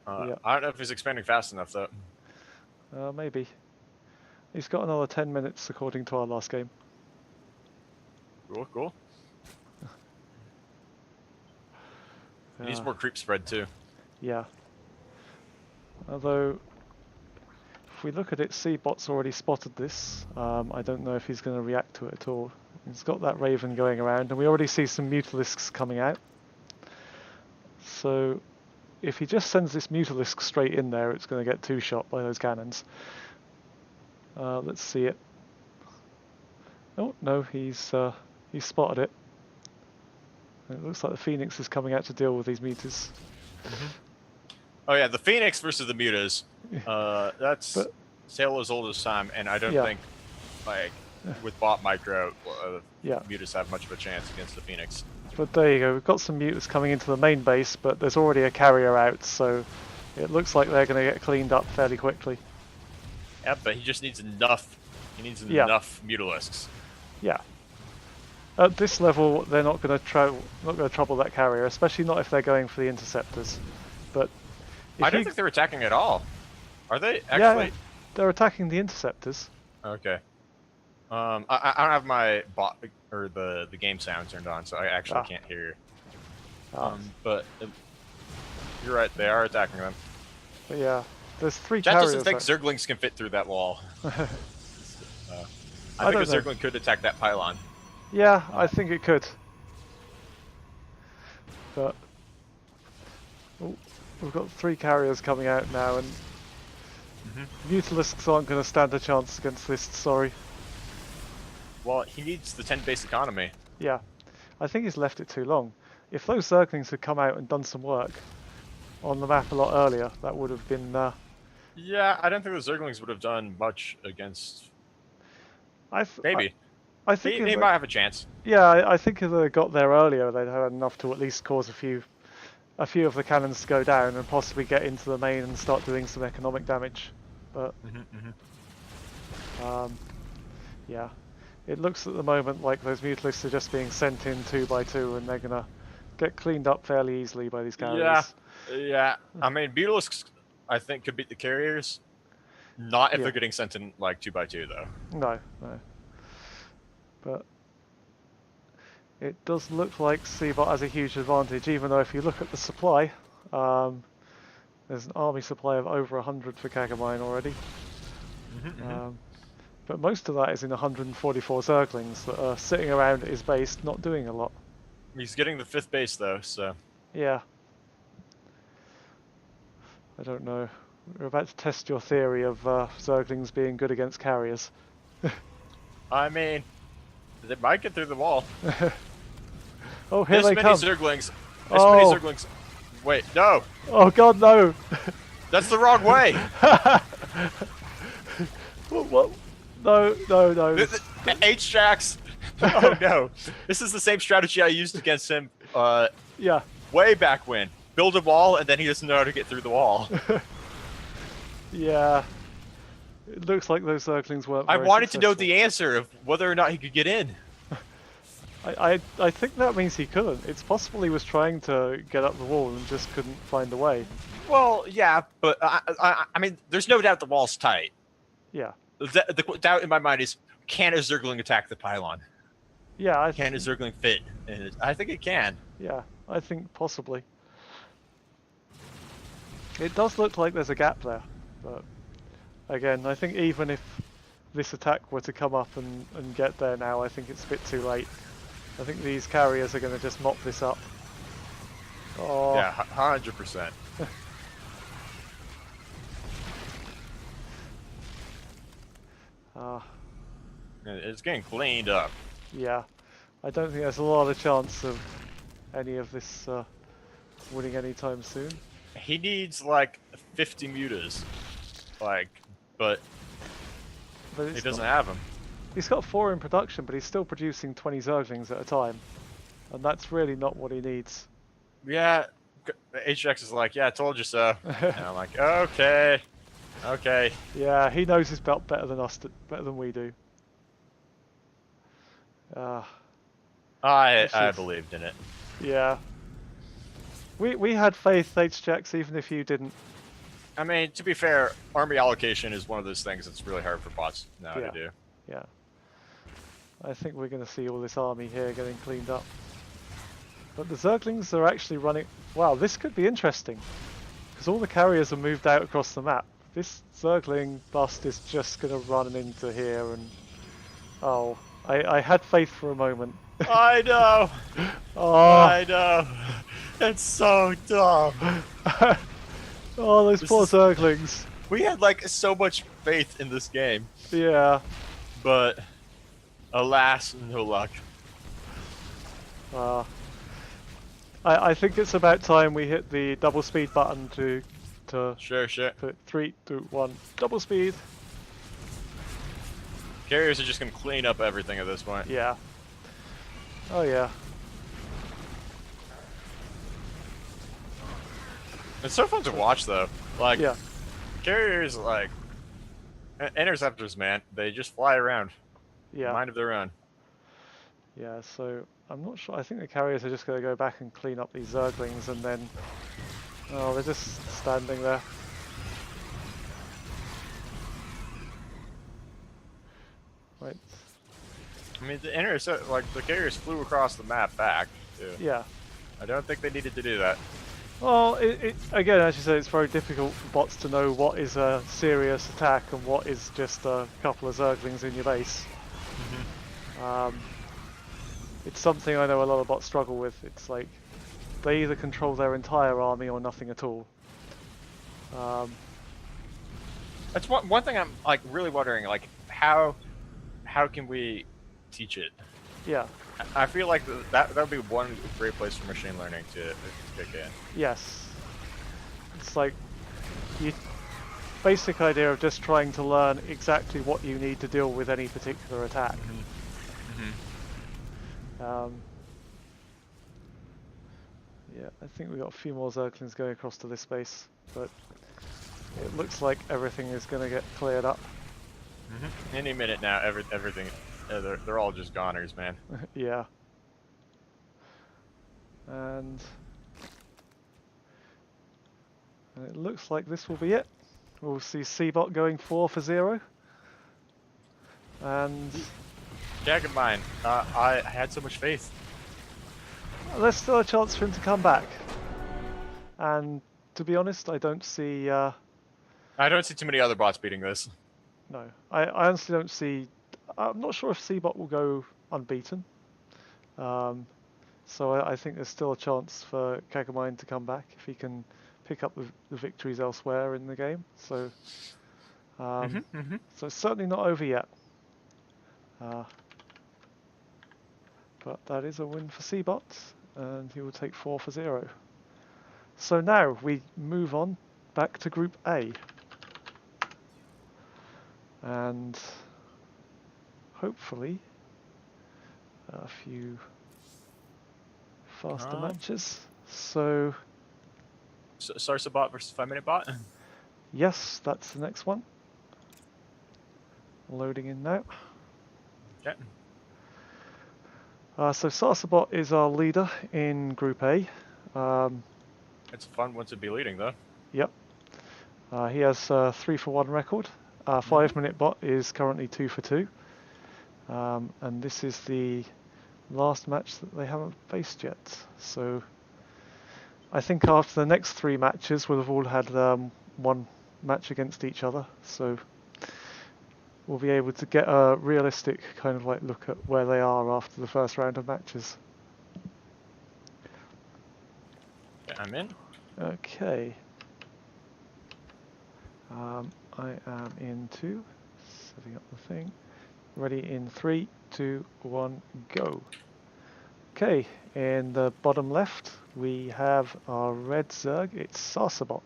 I don't know if he's expanding fast enough, though. Maybe. He's got another 10 minutes according to our last game. Cool, cool. He needs more creep spread too. Yeah. Although, if we look at it, C-Bot's already spotted this. I don't know if he's going to react to it at all. He's got that Raven going around, and we already see some Mutalisks coming out. So, if he just sends this Mutalisk straight in there, it's going to get two-shot by those cannons. Let's see it. Oh, no, he's spotted it. It looks like the Phoenix is coming out to deal with these mutas. Oh yeah, the Phoenix versus the mutas. That's Sail as old as time, and I don't think, like, with bot micro, mutas have much of a chance against the Phoenix. But there you go, we've got some mutas coming into the main base, but there's already a carrier out, so it looks like they're going to get cleaned up fairly quickly. Yeah, but he just needs enough. He needs enough Mutalisks. Yeah. At this level, they're not going to trouble that carrier, especially not if they're going for the interceptors. But I don't think they're attacking at all. Are they actually? Yeah, they're attacking the interceptors. Okay. I don't have my bot or the game sound turned on, so I actually can't hear. But you're right, they are attacking them. But yeah, there's three Chat carriers. doesn't think Zerglings can fit through that wall. I think a Zergling could attack that pylon. Yeah, I think it could. But we've got three carriers coming out now, and Mutalisks aren't going to stand a chance against this, sorry. Well, he needs the 10 base economy. Yeah, I think he's left it too long. If those Zerglings had come out and done some work on the map a lot earlier, that would have been... Yeah, I don't think the Zerglings would have done much against... Maybe. I think he might have a chance. Yeah, I think if they got there earlier, they'd have enough to at least cause a few of the cannons to go down and possibly get into the main and start doing some economic damage. But yeah, it looks at the moment like those Mutalisks are just being sent in 2 by 2, and they're gonna get cleaned up fairly easily by these carriers. Yeah. I mean, Mutalisks, I think, could beat the carriers. Not if they're getting sent in like 2 by 2, though. No. But it does look like C-Bot has a huge advantage, even though if you look at the supply, there's an army supply of over 100 for CagA already. But most of that is in 144 Zerglings that are sitting around at his base, not doing a lot. He's getting the 5th base, though, so... Yeah. I don't know. We're about to test your theory of Zerglings being good against carriers. I mean, they might get through the wall. Oh, here they come. Many Zerglings. Wait, no! Oh god, no! That's the wrong way! What? No. H-Jacks! Oh no. This is the same strategy I used against him way back when. Build a wall, and then he doesn't know how to get through the wall. Yeah. It looks like those Zerglings weren't I very wanted to know successful. the answer of whether or not he could get in. I think that means he couldn't. It's possible he was trying to get up the wall and just couldn't find a way. Well, yeah, but I mean, there's no doubt the wall's tight. Yeah. The doubt in my mind is, can a Zergling attack the pylon? Yeah, Can a Zergling fit? And I think it can. Yeah, I think possibly. It does look like there's a gap there, but again, I think even if this attack were to come up and get there now, I think it's a bit too late. I think these carriers are going to just mop this up. Oh. Yeah, 100%. It's getting cleaned up. Yeah, I don't think there's a lot of chance of any of this winning anytime soon. He needs like 50 mutas, but he doesn't have them. He's got 4 in production, but he's still producing 20 Zerglings at a time, and that's really not what he needs. Yeah, HX is like, yeah, I told you so. And I'm like, okay. Yeah, he knows his belt better than us, better than we do. I believed in it. Yeah. We had faith, HX, even if you didn't. I mean, to be fair, army allocation is one of those things that's really hard for bots now Yeah, to do. yeah. I think we're going to see all this army here getting cleaned up. But the Zerglings are actually running... Wow, this could be interesting. Because all the carriers are moved out across the map. This Zergling bust is just going to run into here and... Oh, I had faith for a moment. I know! Oh, I know! It's so dumb! oh, those This poor is- Zerglings. We had, like, so much faith in this game, Yeah. but alas, no luck. Uh, I think it's about time we hit the double speed button to Sure. put 3, 2, 1, double speed. Carriers are just gonna clean up everything at this point. Yeah. Oh yeah. It's so fun to watch, though. Like, Yeah. carriers, like, interceptors, man, they just fly around. Yeah. Mind of their own. Yeah, so I'm not sure. I think the carriers are just going to go back and clean up these Zerglings and then... Oh, they're just standing there. Right. I mean, the carriers flew across the map back, too. Yeah. I don't think they needed to do that. Well, again, as you said, it's very difficult for bots to know what is a serious attack and what is just a couple of Zerglings in your base. It's something I know a lot of bots struggle with. It's like they either control their entire army or nothing at all. That's one thing I'm, like, really wondering, like, how can we teach it? Yeah. I feel like that would be one great place for machine learning to kick in. Yes. It's like you basic idea of just trying to learn exactly what you need to deal with any particular attack. Yeah, I think we've got a few more Zerglings going across to this space, but it looks like everything is going to get cleared up. Any minute now, everything, they're all just goners, man. Yeah. And it looks like this will be it. We'll see CBot going 4 for 0. And Jack and mine, I had so much faith. there's still a chance for him to come back. And to be honest, I don't see... I don't see too many other bots beating this. No, I honestly don't see... I'm not sure if CBot will go unbeaten. So I think there's still a chance for CagA to come back if he can pick up the victories elsewhere in the game. So, so it's certainly not over yet. But that is a win for CBot, and he will take 4 for 0. So now we move on back to Group A. And hopefully a few faster matches. So Sarsa bot versus 5-minute bot? yes, that's the next one. Loading in now. Yeah. So Sarsabot is our leader in Group A. It's a fun one to be leading, though. Yep. He has a 3 for 1 record. 5-minute bot is currently 2 for 2. And this is the last match that they haven't faced yet. So I think after the next 3 matches we'll have all had one match against each other. So we'll be able to get a realistic kind of like look at where they are after the first round of matches. Yeah, I'm in. Okay. I am in 2, setting up the thing. Ready in 3, 2, 1, go. Okay, in the bottom left we have our red Zerg, it's Sarsabot.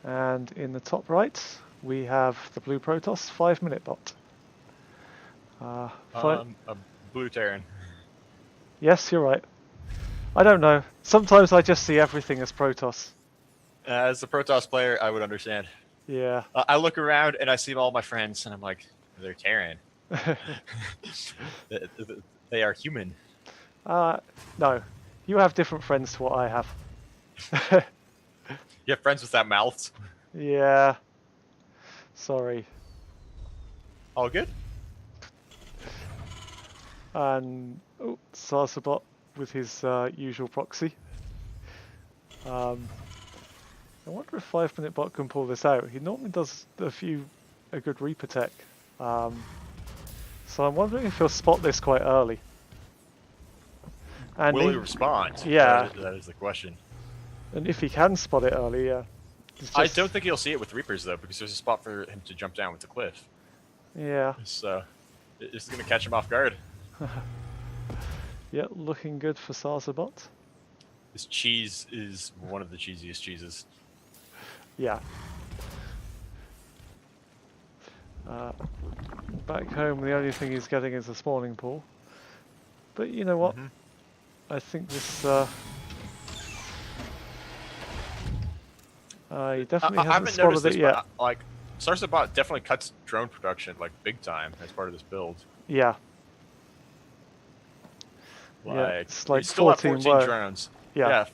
And in the top right we have the blue Protoss, 5-minute bot. A blue Terran. Yes, you're right. I don't know. Sometimes I just see everything as Protoss. As a Protoss player, I would understand. Yeah. I look around and I see all my friends, and I'm like, they're Terran. They are human. No, you have different friends to what I have. You have friends without mouths? Yeah. Sorry. All good? And Sarsabot with his usual proxy. I wonder if 5 Minute Bot can pull this out. He normally does a good Reaper tech. So I'm wondering if he'll spot this quite early. And Will he respond? Yeah. That is the question. And if he can spot it early, yeah. I don't think he'll see it with Reapers, though, because there's a spot for him to jump down with the cliff. Yeah. So, it's going to catch him off guard. Yeah, looking good for Sarsabot. This cheese is one of the cheesiest cheeses. Yeah. Back home, the only thing he's getting is a spawning pool. But you know what? I think this... he definitely hasn't spotted it yet. But, like, Sarsabot definitely cuts drone production, like, big time as part of this build. Yeah. Like, yeah, it's like you still have 14 work. drones. Yeah.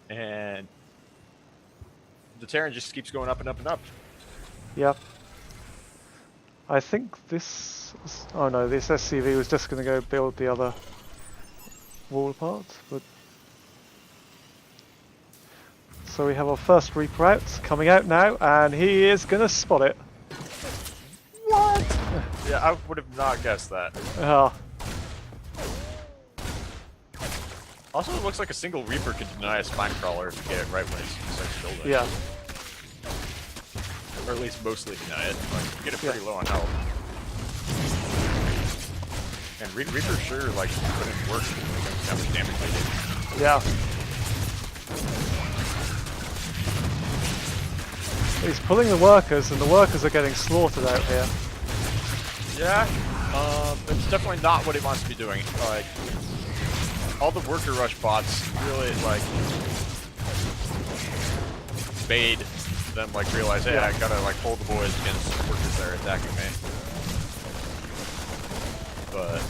And the Terran just keeps going up and up and up. Yep. I think this... Oh no, this SCV was just going to go build the other wall apart, but... So we have our first Reaper out, coming out now, and he is going to spot it. What? Yeah, I would have not guessed that. Also, it looks like a single Reaper could deny a spine crawler if you get it right when it starts building. Yeah. Or at least mostly deny it. Like, get it pretty low on health. And Reaper sure, like, put in work how much damage they did. Yeah. He's pulling the workers, and the workers are getting slaughtered out here. Yeah. It's definitely not what he wants to be doing. Like, all the worker rush bots really, like, made them, like, realize, hey, I gotta, like, hold the boys against workers that are attacking me. But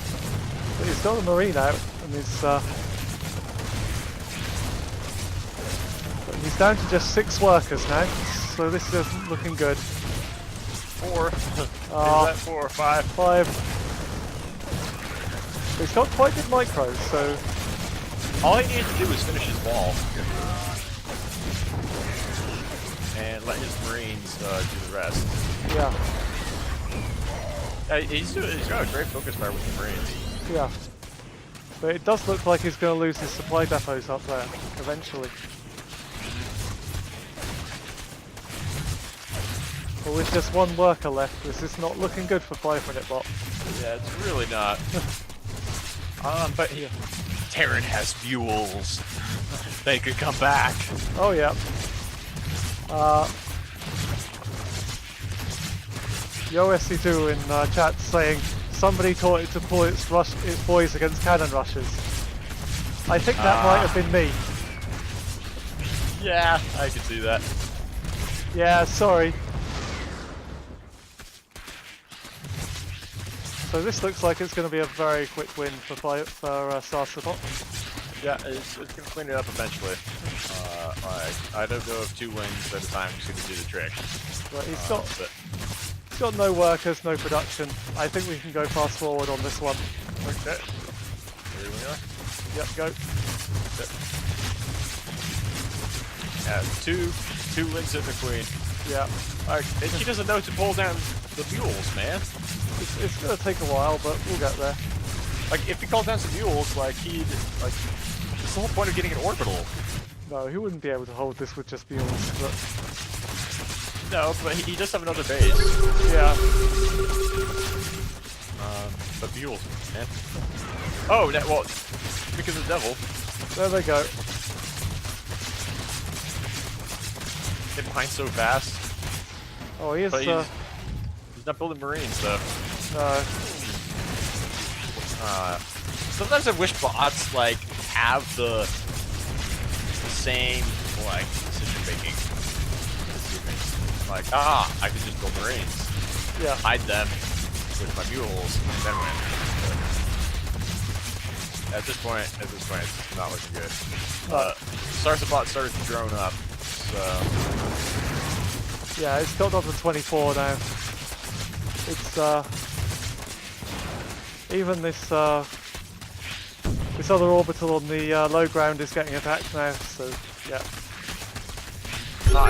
he's got the Marine out, and he's down to just 6 workers now, so this is looking good. 4. Is that 4 or 5? 5. He's got quite good micros, so... All he needed to do was finish his wall. And let his Marines do the rest. Yeah. He's got a great focus fire with the Marines. Yeah. But it does look like he's going to lose his supply depots up there, eventually. Well, with just 1 worker left, this is not looking good for 5 Minute Bot. Yeah, it's really not. But Terran has fuels. They could come back. Oh yeah. YoSC2 in chat saying somebody taught it to pull its boys against cannon rushes. I think that might have been me. Yeah, I can see that. Yeah, sorry. So this looks like it's going to be a very quick win for Sarsabot. Yeah, it's going to clean it up eventually. I don't know if 2 wins at a time is going to do the trick. But he's got no workers, no production. I think we can go fast forward on this one. Okay. Here we are. Yep, go. Yep. Yeah, two wins at the Queen. Yeah. And he doesn't know to pull down the mules, man. It's going to take a while, but we'll get there. Like, if he called down some mules, like, it's the whole point of getting an orbital. No, he wouldn't be able to hold this with just mules, but... No, but he does have another base. Yeah. But mules, man. Oh, well, because of the devil. There they go. Get behind so fast. Oh, he is, but he's not building Marines, though. No. Sometimes I wish bots, like, have the same, like, decision-making. Like, I can just build Marines. Yeah. Hide them with my mules, and then win. At this point, it's not looking good. No. Starcraft started to drone up, so Yeah, it's got up to 24 now. It's even this this other orbital on the low ground is getting attacked now. So yeah.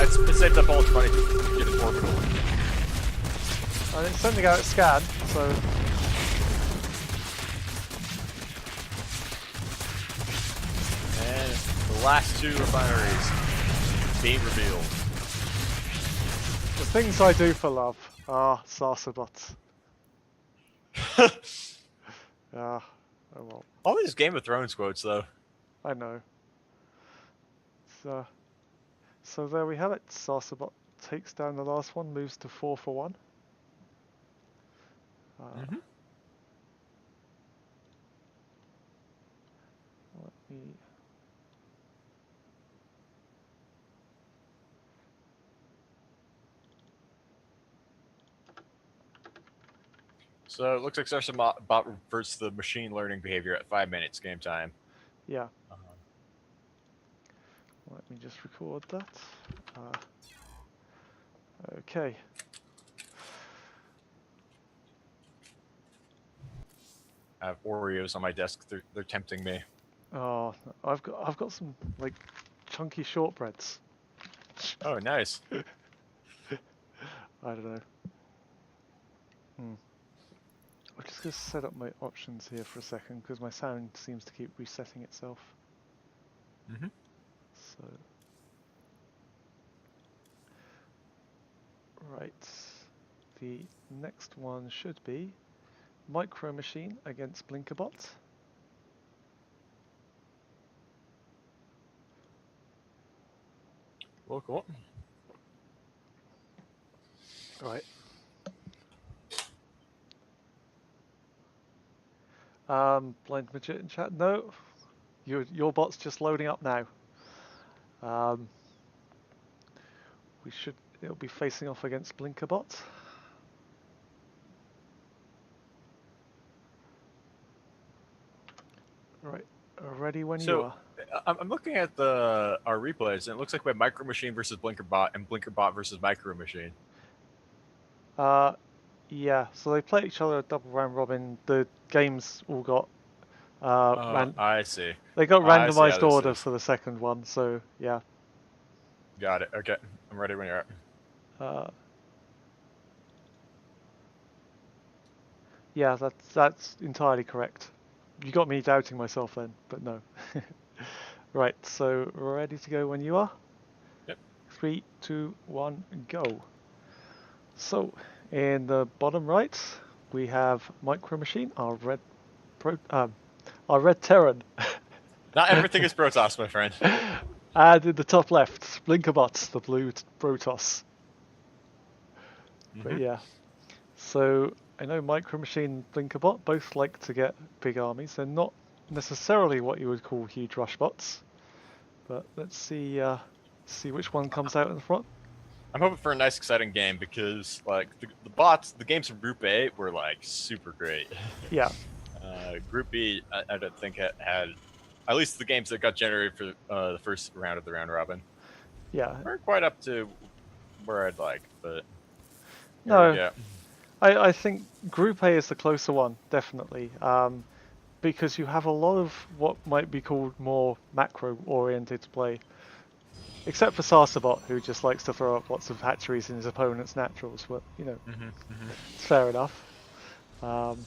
It's saved up all its money to get its orbital. And it's sending out a scan, so. And the last two refineries being revealed. The things I do for love are Sarsabots. Yeah, oh well. All these Game of Thrones quotes, though. I know. So there we have it. Sarsabot takes down the last one, moves to 4 for 1. Let me. So it looks like Starcraft reverts the machine learning behavior at 5 minutes game time. Yeah. Let me just record that. Okay. I have Oreos on my desk. They're tempting me. Oh, I've got some like chunky shortbreads. Oh, nice. I don't know. I'm just gonna set up my options here for a second because my sound seems to keep resetting itself. So, right, the next one should be Micro Machine against Blinkerbot. Cool. Right. Blind Magician chat. No, your bot's just loading up now. It'll be facing off against Blinkerbot. Right, ready when you are. I'm looking at our replays, and it looks like we have Micro Machine versus Blinkerbot, and Blinkerbot versus Micro Machine. Yeah, so they play each other a double round robin. The games all got I see. They got randomized order is. for the second one, so yeah. Got it. Okay, I'm ready when you're at. Yeah, that's entirely correct. You got me doubting myself then, but no. Right, so ready to go when you are? Yep. 3, 2, 1, go. So, in the bottom right, we have Micro Machine, our red Terran. Not everything is Protoss, my friend. And in the top left, Blinkerbot, the blue Protoss. But yeah, so I know Micro Machine and Blinkerbot both like to get big armies. They're not necessarily what you would call huge rush bots, but let's see which one comes out in the front. I'm hoping for a nice, exciting game because like the bots, the games from Group A were like super great. Yeah. Group B, I don't think had at least the games that got generated for the first round of the round robin. Yeah. Weren't quite up to where I'd like, but no. I think Group A is the closer one, definitely, because you have a lot of what might be called more macro-oriented play. Except for Sarsabot, who just likes to throw up lots of hatcheries in his opponent's naturals, but, you know, it's fair enough. But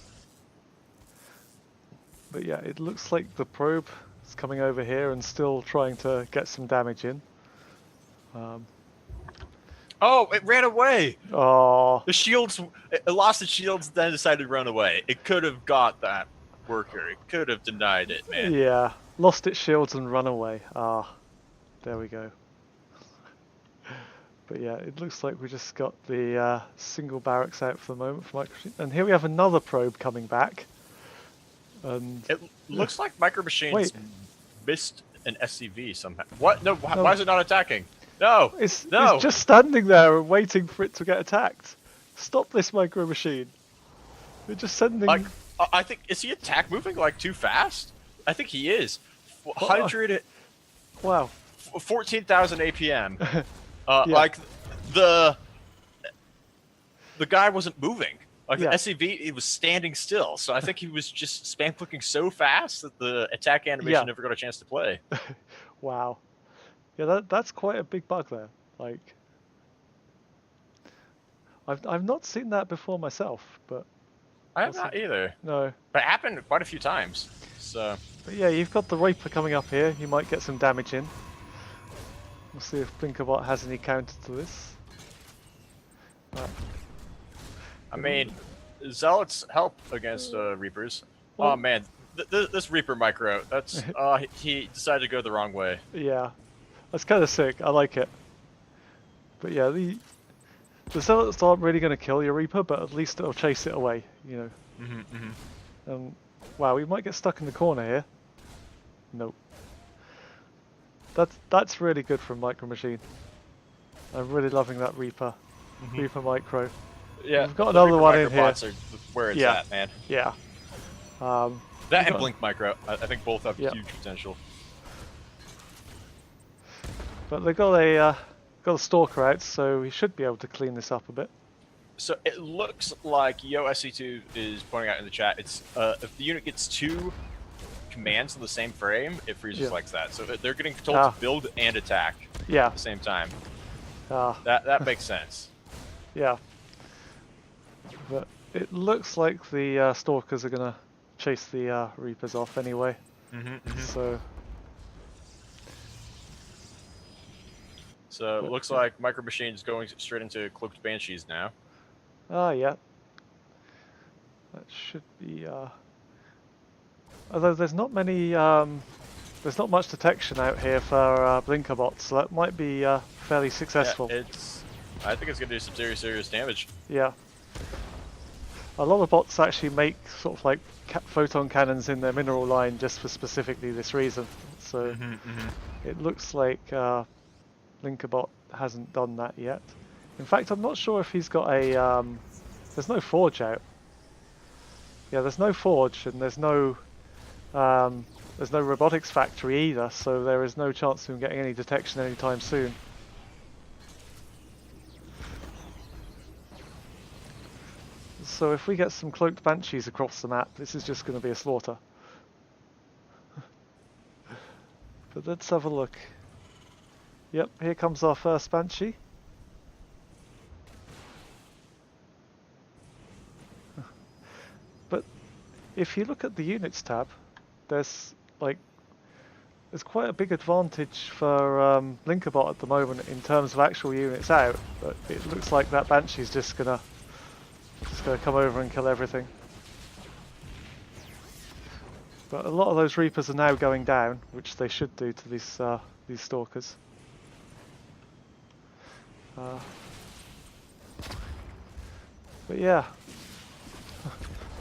yeah, it looks like the probe is coming over here and still trying to get some damage in. Oh, it ran away! Oh. The shields, it lost its shields, then decided to run away. It could have got that worker. It could have denied it, man. Yeah, lost its shields and run away. There we go. But yeah, it looks like we just got the single barracks out for the moment for Micro Machine. And here we have another probe coming back. And it looks like Micro Machines missed an SCV somehow. What? No, why is it not attacking? No, it's just standing there and waiting for it to get attacked. Stop this Micro Machine. They're just sending... Like, I think, is he attack moving like too fast? I think he is. 100, Wow. 14,000 APM. Yeah. Like the guy wasn't moving. Like Yeah. the SCV, he was standing still. So I think he was just spam clicking so fast that the attack animation Yeah. never got a chance to play. Wow. Yeah, that's quite a big bug there. Like, I've not seen that before myself, but I have not either. no. But it happened quite a few times. So. But yeah, you've got the Reaper coming up here. You might get some damage in. We'll see if Blinkerbot has any counter to this. Right. I mean, Zealots help against Reapers. Well, oh man, this Reaper micro, that's he decided to go the wrong way. Yeah, that's kind of sick. I like it. But yeah, the Zealots aren't really going to kill your Reaper, but at least it'll chase it away, you know. Wow, we might get stuck in the corner here. Nope. That's really good from Micro Machine. I'm really loving that Reaper micro. Yeah, we've got another one in here. Are where it's at, man. Yeah. That and Blink Micro, I think both have huge potential. But they got a Stalker out, so we should be able to clean this up a bit. So it looks like YoSC2 is pointing out in the chat. It's if the unit gets 2 commands in the same frame, it freezes like that. So they're getting told to build and attack at the same time. That makes sense. Yeah. But it looks like the Stalkers are gonna chase the Reapers off anyway. So it looks like Micro Machine is going straight into Cloaked Banshees now. Yeah. That should be. Although there's not many, there's not much detection out here for Blinkerbots, so that might be fairly successful. Yeah, I think it's going to do some serious damage. Yeah. A lot of bots actually make sort of like photon cannons in their mineral line just for specifically this reason. So it looks like Blinkerbot hasn't done that yet. In fact, I'm not sure if he's got a. There's no forge out. Yeah, there's no forge, and there's no robotics factory either, so there is no chance of him getting any detection anytime soon. So if we get some cloaked banshees across the map, this is just going to be a slaughter. But let's have a look. Yep, here comes our first banshee. But if you look at the units tab, there's quite a big advantage for Blinkerbot at the moment in terms of actual units out, but it looks like that banshee's just gonna come over and kill everything. But a lot of those Reapers are now going down, which they should do to these Stalkers. But yeah.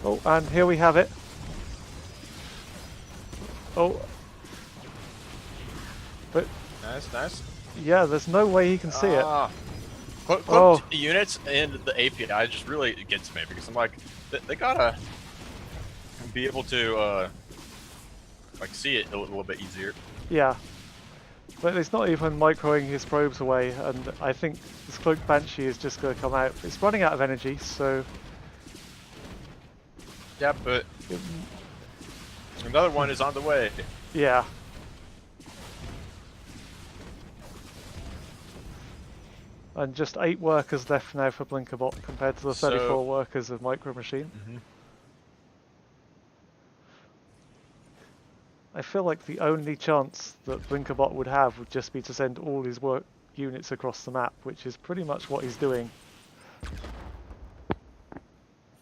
Oh, and here we have it. Oh. But nice. Yeah, there's no way he can see it. Cloaked units and the API just really gets me because I'm like, they gotta be able to like see it a little bit easier. Yeah, but it's not even microing his probes away, and I think this cloaked banshee is just going to come out. It's running out of energy, so yeah, but another one is on the way. Yeah. And just 8 workers left now for Blinkerbot compared to the 34 workers of Micro Machine. I feel like the only chance that Blinkerbot would have would just be to send all his work units across the map, which is pretty much what he's doing.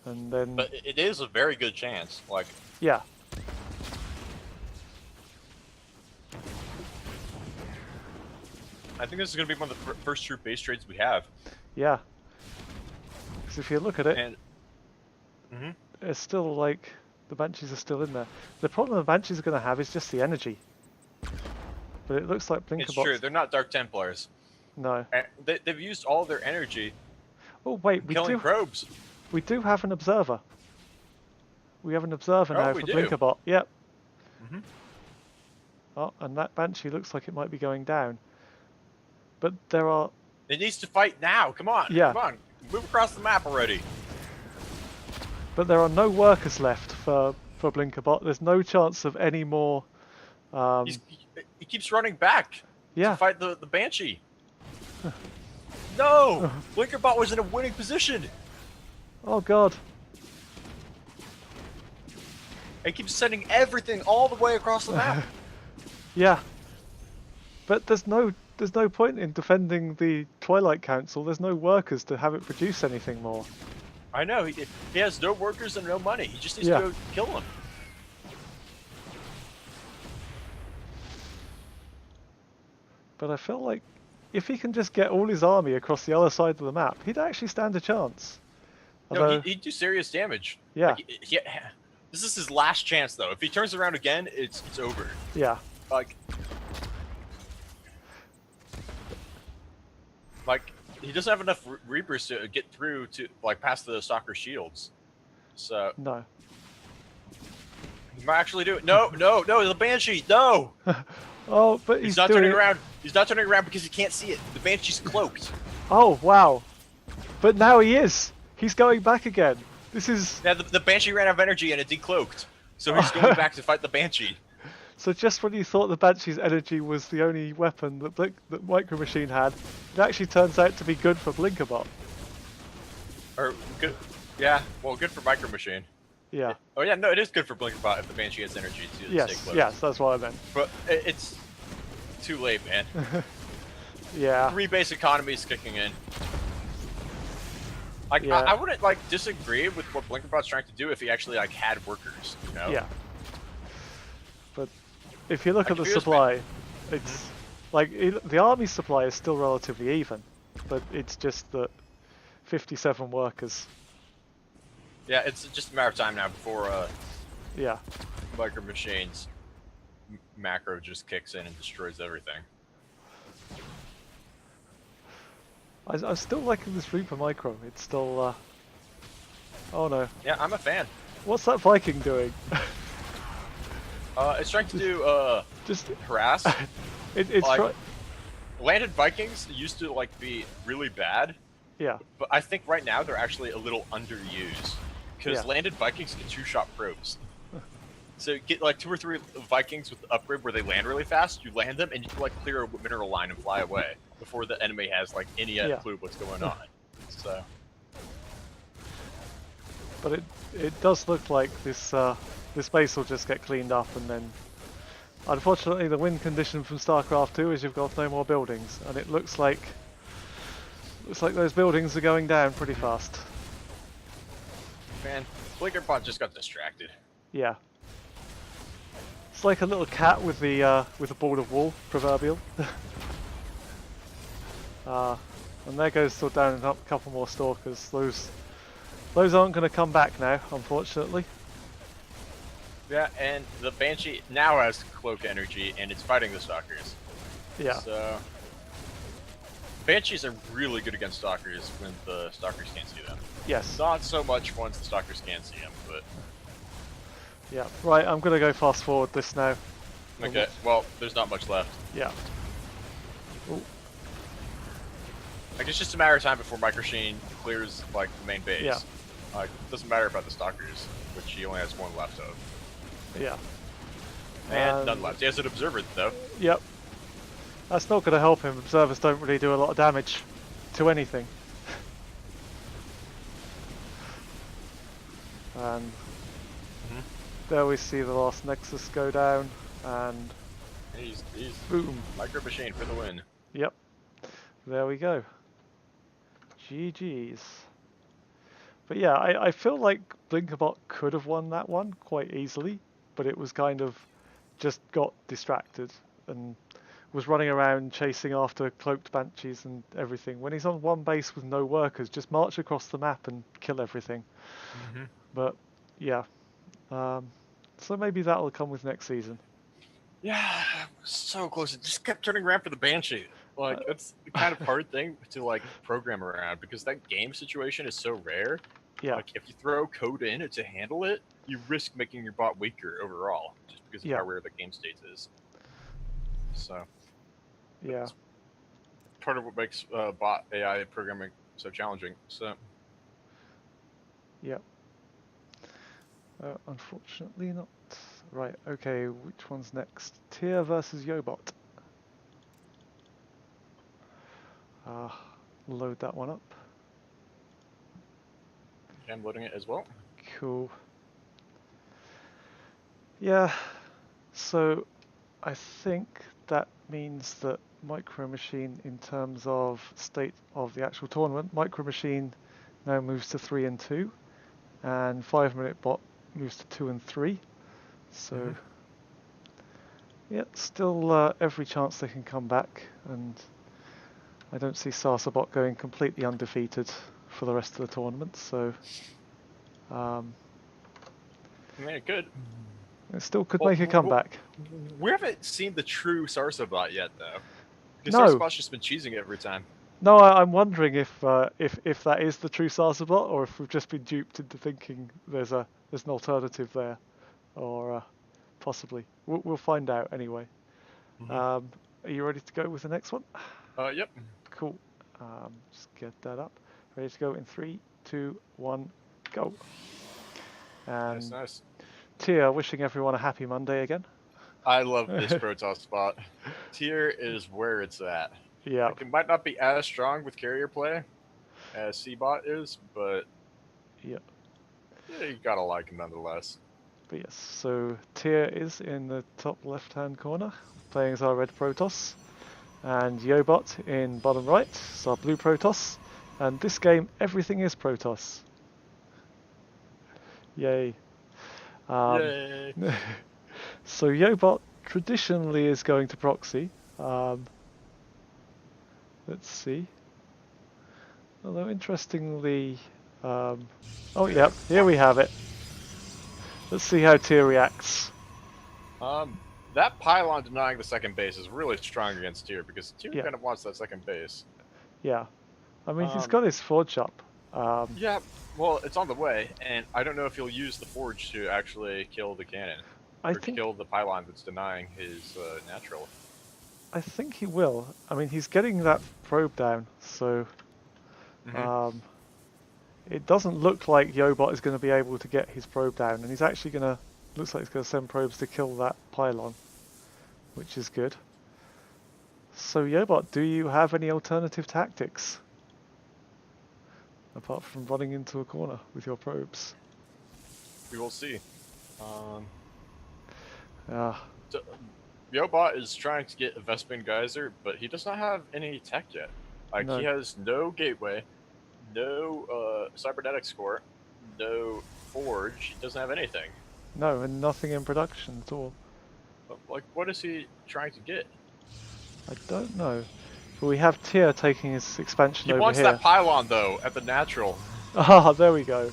And then... But it is a very good chance, like... Yeah. I think this is going to be one of the first true base trades we have. Yeah. Because if you look at it, and, it's still like... The Banshees are still in there. The problem the Banshees are going to have is just the energy. But it looks like Blinkerbot... It's true, they're not Dark Templars. No. And they've used all their energy killing probes. We do have an observer. We have an observer now for Blinkerbot. Yep. Mm-hmm. Oh, and that Banshee looks like it might be going down. But there are... It needs to fight now. Come on. Yeah. Come on. Move across the map already. But there are no workers left for Blinkerbot. There's no chance of any more... He keeps running back Yeah. to fight the Banshee. No! Blinkerbot was in a winning position. Oh, God. He keeps sending everything all the way across the map. Yeah. But there's no point in defending the Twilight Council. There's no workers to have it produce anything more. I know. He has no workers and no money. He just needs Yeah. to go kill them. But I feel like if he can just get all his army across the other side of the map, he'd actually stand a chance. Although, No, he'd do serious damage. Yeah. Like, this is his last chance, though. If he turns around again, it's over. Yeah. Like he doesn't have enough Reapers to get through to past the Stalker shields. So No. he might actually do it. No, the Banshee, no. Oh, but He's not turning around. He's not turning around because he can't see it. The Banshee's cloaked. Oh, wow. But now he is. He's going back again. This is... Yeah, the Banshee ran out of energy and it decloaked. So he's going back to fight the Banshee. So just when you thought the Banshee's energy was the only weapon that Micro Machine had, it actually turns out to be good for Blinkerbot. Or good, yeah. Well, good for Micro Machine. Yeah. Oh yeah, no, it is good for Blinkerbot if the Banshee has energy to stay Yes, close. yes, that's what I meant. But it's too late, man. Yeah. 3 base economies kicking in. Like Yeah. I wouldn't disagree with what Blinkerbot's trying to do if he actually had workers, you know? Yeah. But if you look at the if he was supply, it's like the army supply is still relatively even, but it's just that 57 workers. Yeah, it's just a matter of time now before Yeah. Micro Machine's macro just kicks in and destroys everything. I'm still liking this Reaper Micro. It's still. Oh no. Yeah, I'm a fan. What's that Viking doing? It's trying to do Just harass. it's Like- Landed Vikings used to be really bad, yeah. but I think right now they're actually a little underused because Yeah. landed Vikings can 2-shot probes. So get 2 or 3 Vikings with the upgrade where they land really fast. You land them and you can clear a mineral line and fly away before the enemy has any Yeah. clue what's going on. So But it does look like this base will just get cleaned up, and then unfortunately the win condition from Starcraft 2 is you've got no more buildings, and it looks like those buildings are going down pretty fast. man, Blinkerbot just got distracted. Yeah. It's like a little cat with a ball of wool, proverbial. And there goes still down a couple more stalkers. Those aren't going to come back now, unfortunately. Yeah, and the Banshee now has cloak energy and it's fighting the Stalkers. Yeah. So Banshees are really good against Stalkers when the Stalkers can't see them. Yes. Not so much once the Stalkers can see them, but Yeah. Right, I'm going to go fast forward this now. okay. Well, there's not much left. Yeah. Ooh. It's just a matter of time before Micro Machine clears the main base. Yeah. It doesn't matter about the Stalkers, which he only has 1 left of. Yeah. And none left. He has an observer though. Yep. That's not going to help him. Observers don't really do a lot of damage to anything. And there we see the last Nexus go down, and He's boom. Micro Machine for the win. Yep. There we go. GG's. But yeah, I feel like Blinkerbot could have won that one quite easily, but it was kind of just got distracted and was running around chasing after cloaked banshees and everything. When he's on one base with no workers, just march across the map and kill everything. But yeah, so maybe that'll come with next season. Yeah, so close. It just kept turning around for the Banshee. It's the kind of hard thing to program around because that game situation is so rare. Yeah. Like if you throw code in to handle it, you risk making your bot weaker overall, just because of Yeah. how rare the game state is. So Yeah. that's part of what makes bot AI programming so challenging. So Yeah. Unfortunately not. Right, okay, which one's next? Tier versus Yobot. Load that one up. I'm loading it as well. Cool. Yeah, so I think that means that Micro Machine, in terms of state of the actual tournament, Micro Machine now moves to 3 and 2, and 5 Minute Bot moves to 2 and 3. So, yeah, still every chance they can come back, and I don't see Sarsabot going completely undefeated for the rest of the tournament. So, I mean, it could. it still could Well, make a comeback. we haven't seen the true Sarsa bot yet, though. Because No, Sarsabot's just been cheesing it every time. no, I'm wondering if that is the true Sarsabot, or if we've just been duped into thinking there's an alternative there, or possibly we'll find out anyway. Are you ready to go with the next one? Yep. Cool. Just get that up. Ready to go in 3, 2, 1, go. And Nice. Tia, wishing everyone a happy Monday again. I love this Protoss spot. Tier is where it's at. Yeah. Like, it might not be as strong with carrier play as C-Bot is, but Yeah. you gotta like him nonetheless. But yes, so Tia is in the top left-hand corner, playing as our red Protoss, and Yobot in bottom right, is our blue Protoss. And this game, everything is Protoss. Yay. Yay! So Yobot traditionally is going to proxy. Let's see. Although interestingly, oh yep, here we have it. Let's see how Tia reacts. That pylon denying the second base is really strong against Tier, because Tier Yeah. kind of wants that second base. Yeah, I mean he's got his forge up. Yeah, well, it's on the way, and I don't know if he'll use the forge to actually kill the cannon. Or kill the pylon that's denying his natural. I think he will. I mean, he's getting that probe down, so it doesn't look like Yobot is going to be able to get his probe down, and he's actually going to, looks like he's going to send probes to kill that pylon, which is good. So Yobot, do you have any alternative tactics? Apart from running into a corner with your probes? We will see. So, Yobot is trying to get a Vespin Geyser, but he does not have any tech yet. Like, he has no gateway, no cybernetics core, no forge. He doesn't have anything. No, and nothing in production at all. But, like, what is he trying to get? I don't know. But we have Tia taking his expansion over here. He wants that pylon, though, at the natural. Ah, there we go.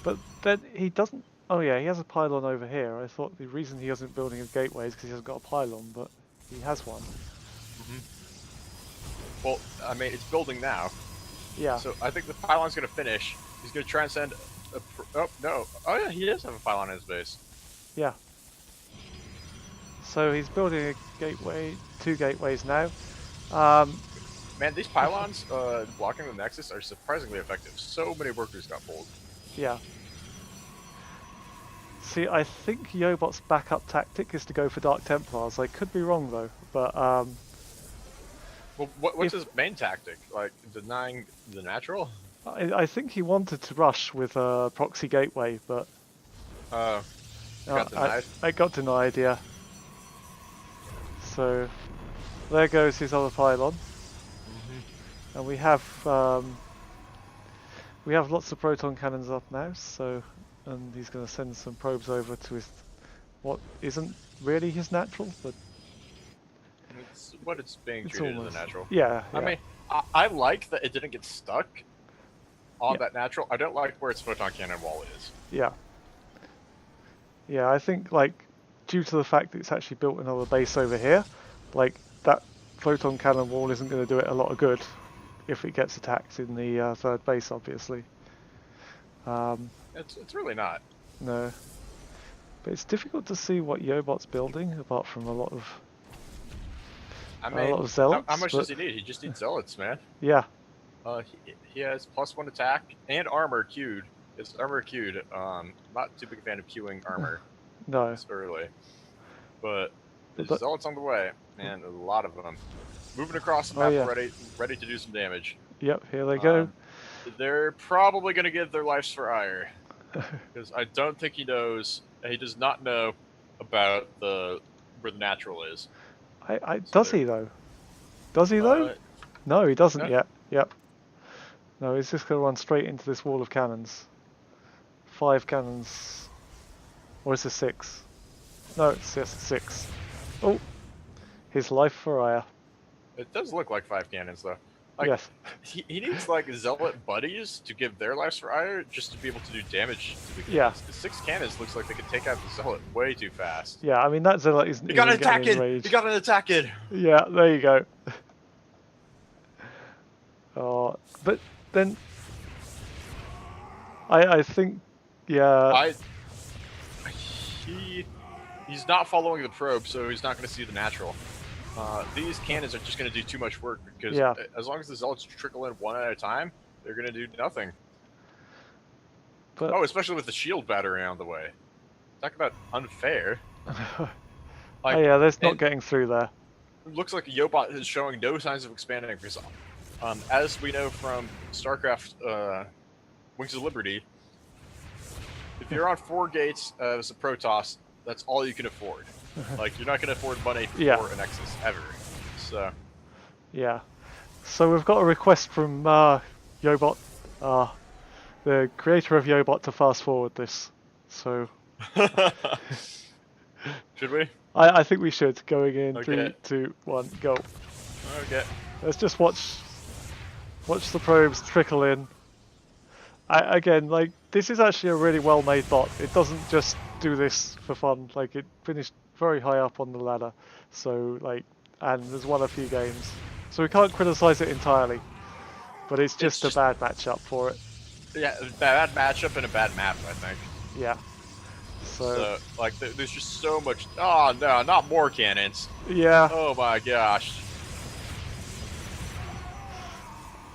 But then he doesn't... Oh yeah, he has a pylon over here. I thought the reason he isn't building a gateway is because he hasn't got a pylon, but he has one. Well, I mean, it's building now. Yeah. So I think the pylon's going to finish. He's going to transcend... Oh, no. Oh, yeah, he does have a pylon in his base. Yeah. So he's building a gateway, 2 gateways now. Man, these pylons blocking the Nexus are surprisingly effective. So many workers got pulled. Yeah. See, I think Yobot's backup tactic is to go for Dark Templars. I could be wrong though, but well, what's his main tactic? Like denying the natural? I think he wanted to rush with a proxy gateway, but got denied. I got denied. Yeah. So there goes his other pylon, and we have lots of proton cannons up now. So. And he's going to send some probes over to his, what isn't really his natural, but it's what it's being treated as a natural. Yeah, I mean, I like that it didn't get stuck on that natural. I don't like where its photon cannon wall is. Yeah. Yeah, I think like due to the fact that it's actually built another base over here, like that photon cannon wall isn't going to do it a lot of good if it gets attacked in the third base, obviously. It's really not. No, but it's difficult to see what Yobot's building apart from a lot of I mean, zealots. how much but does he need? He just needs zealots, man. yeah, He has +1 attack and armor queued. His armor queued. Not too big a fan of queuing armor no, this early, but his but zealots on the way, and a lot of them moving across the oh map, yeah, ready to do some damage. yep, here they go. They're probably going to give their lives for ire, because I don't think he knows. He does not know about where the natural is. Does he though? Does he though? No, he doesn't No. yet. Yep. No, he's just going to run straight into this wall of cannons. 5 cannons. Or is it 6? No, it's just 6. Oh, his life for ire. It does look like 5 cannons, though. Like, Yes. He needs, like, zealot buddies to give their lives for ire just to be able to do damage to the cannons. Yeah. Because 6 cannons looks like they could take out the zealot way too fast. Yeah, I mean, that zealot isn't He got an even getting attack in! enraged. He got an attack in! Yeah, there you go. Oh, but then I think, yeah. He's not following the probe, so he's not going to see the natural. These cannons are just going to do too much work because as long as the zealots trickle in one at a time, they're going to do nothing. But, especially with the shield battery on the way. Talk about unfair. Like, oh yeah, there's not getting through there. It looks like Yobot is showing no signs of expanding because, as we know from Starcraft Wings of Liberty, if you're on 4 gates as a Protoss, that's all you can afford. Like, you're not going to afford money for an Nexus ever. So. Yeah. So we've got a request from Yobot, the creator of Yobot, to fast forward this. So. Should we? I think we should. Going in okay. 3, 2, 1, go. Okay. Let's just watch the probes trickle in. Again, like, this is actually a really well-made bot. It doesn't just do this for fun. Like, it finished very high up on the ladder. So, like, and has won a few games. So we can't criticize it entirely. But it's just a bad matchup for it. Yeah, a bad matchup and a bad map, I think. Yeah. So like, there's just so much. Oh no, not more cannons. Yeah. Oh my gosh.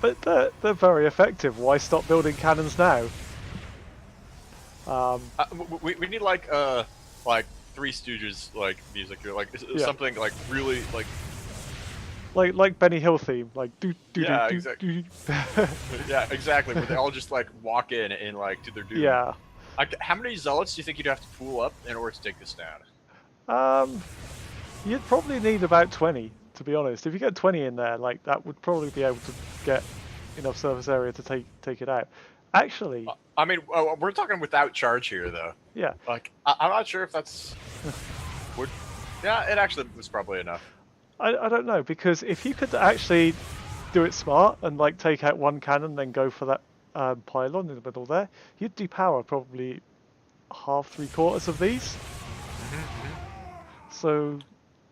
But they're very effective. Why stop building cannons now? We need like Three Stooges like music, or like something like really like Benny Hill theme, like do. Yeah, exactly. Yeah, exactly. Where they all just like walk in and like do their doom. Yeah. Like, how many zealots do you think you'd have to pool up in order to take this down? You'd probably need about 20, to be honest. If you get 20 in there, like, that would probably be able to get enough surface area to take it out. Actually, I mean, we're talking without charge here, though. Yeah. Like, I'm not sure if that's yeah, it actually was probably enough. I don't know, because if you could actually do it smart and like take out one cannon, then go for that pylon in the middle there, you'd depower probably half, 3/4 of these. So,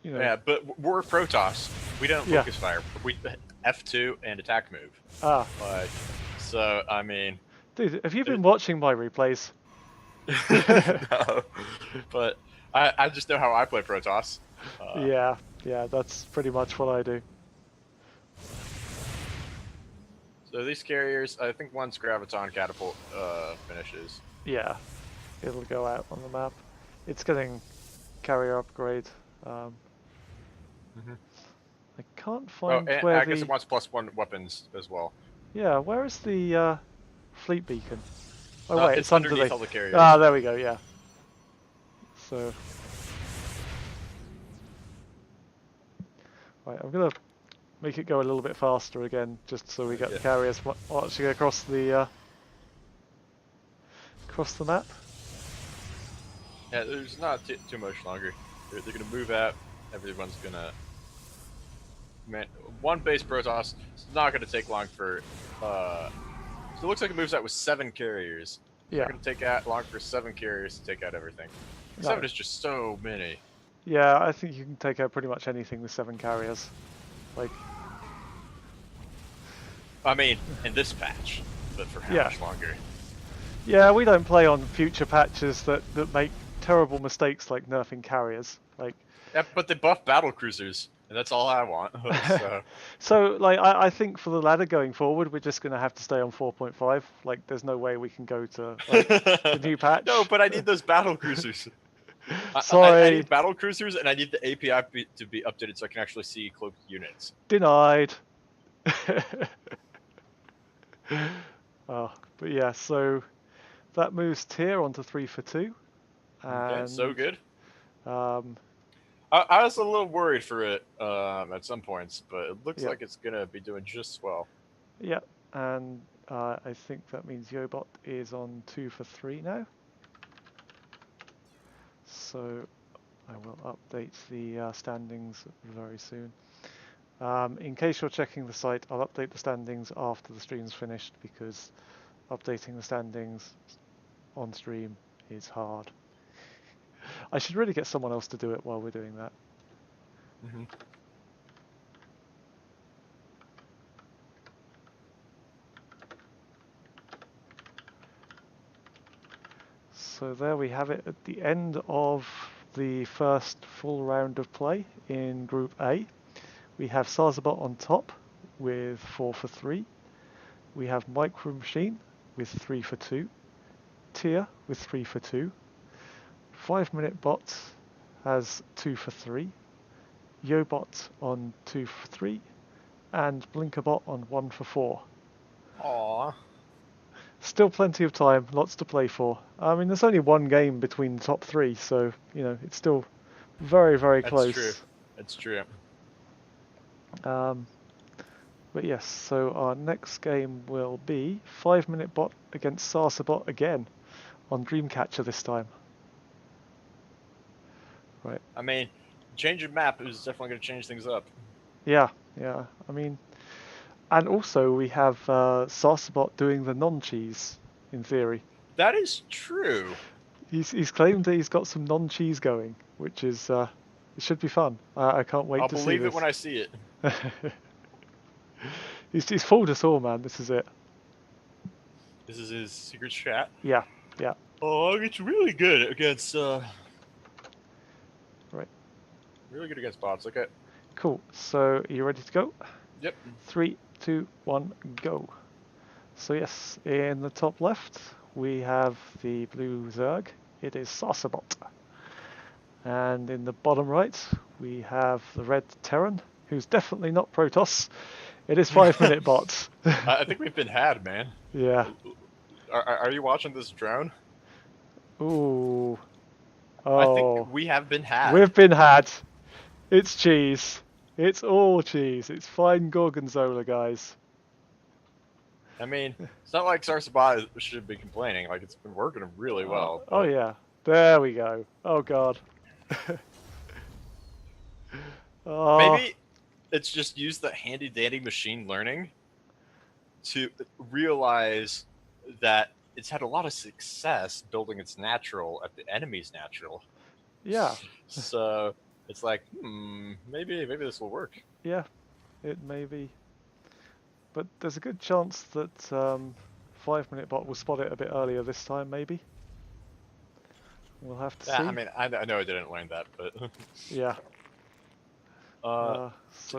you know. Yeah, but we're Protoss. We don't focus fire. We F2 and attack move. Like, so I mean. Dude, have you been watching my replays? No, but I just know how I play Protoss. Yeah, that's pretty much what I do. So these carriers, I think once Graviton Catapult finishes. Yeah, it'll go out on the map. It's getting carrier upgrade. I can't find where I guess it wants +1 weapons as well. Yeah, where is the fleet beacon? Oh wait, it's underneath all the carriers. Ah, there we go, yeah. So... Right, I'm gonna make it go a little bit faster again, just so we get the carriers marching across the map. Yeah, there's not too much longer. They're gonna move out. Everyone's gonna. Man, one base Protoss. It's not gonna take long for. So it looks like it moves out with 7 carriers. Yeah. It's gonna take out long for 7 carriers to take out everything. 7 is just so many. Yeah, I think you can take out pretty much anything with 7 carriers. Like. I mean, in this patch, but for how much longer? Yeah, we don't play on future patches that make terrible mistakes like nerfing carriers. Like, Yeah, but they buff battle cruisers, and that's all I want. So. so like I think for the ladder going forward, we're just gonna have to stay on 4.5. Like, there's no way we can go to like the new No, patch. but I need those battle cruisers. I Sorry, need battle cruisers, and I need the API to be updated so I can actually see cloaked units. denied. Oh, but yeah, so that moves tier onto 3 for 2, Okay, so and good. um, I was a little worried for it at some points, but it looks yeah, like it's gonna be doing just well. yeah, and I think that means Yobot is on 2 for 3 now. So I will update the standings very soon. In case you're checking the site, I'll update the standings after the stream's finished because updating the standings on stream is hard. I should really get someone else to do it while we're doing that. Mm-hmm. So there we have it at the end of the first full round of play in Group A. We have Sarzabot on top with 4 for 3. We have Micro Machine with 3 for 2. Tia with 3 for 2. 5 Minute Bot has 2 for 3. Yobot on 2 for 3. And Blinkerbot on 1 for 4. Aww. Still plenty of time, lots to play for. I mean, there's only one game between the top 3, so, you know, it's still very, very That's true. close. That's true. But yes, so our next game will be 5 Minute Bot against Sarsabot again, on Dreamcatcher this time. Right. I mean, change of map is definitely going to change things up. Yeah, yeah. I mean, and also we have Sarsabot doing the non-cheese, in theory. That is true. He's claimed that he's got some non-cheese going, which is it should be fun. I can't wait I'll to see believe this. it when I see it. He's fooled us all, man. This is it. This is his secret chat. Yeah, yeah. Oh, it's really good against. Right. Really good against bots. Okay. Cool. So, are you ready to go? Yep. 3, 2, 1, go. So yes, in the top left we have the blue Zerg. It is Sarsabot. And in the bottom right we have the red Terran, who's definitely not Protoss. It is 5 Minute Bot. I think we've been had, man. Yeah. Are you watching this drone? Ooh. I Oh. think we have been had. We've been had. It's cheese. It's all cheese. It's fine Gorgonzola, guys. I mean, it's not like Sarsabot should be complaining. Like, it's been working really well. Oh yeah. There we go. Oh god. Oh. Maybe it's just used the handy dandy machine learning to realize that it's had a lot of success building its natural at the enemy's natural. Yeah. So it's like, maybe this will work. Yeah. It may be. But there's a good chance that 5 Minute Bot will spot it a bit earlier this time, maybe. We'll have to see. I mean, I know I didn't learn that, but yeah. So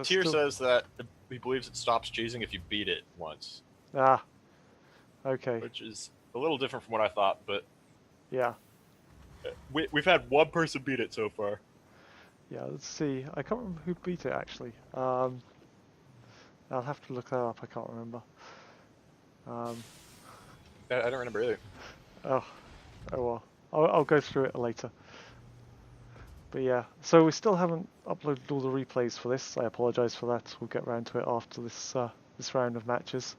Tyr still... says that he believes it stops cheesing if you beat it once. Ah. Okay. Which is a little different from what I thought, but yeah. We've had one person beat it so far. Yeah, let's see. I can't remember who beat it actually. I'll have to look that up. I can't remember. I don't remember either. Oh well. I'll go through it later. But yeah, so we still haven't uploaded all the replays for this. I apologise for that. We'll get round to it after this this round of matches.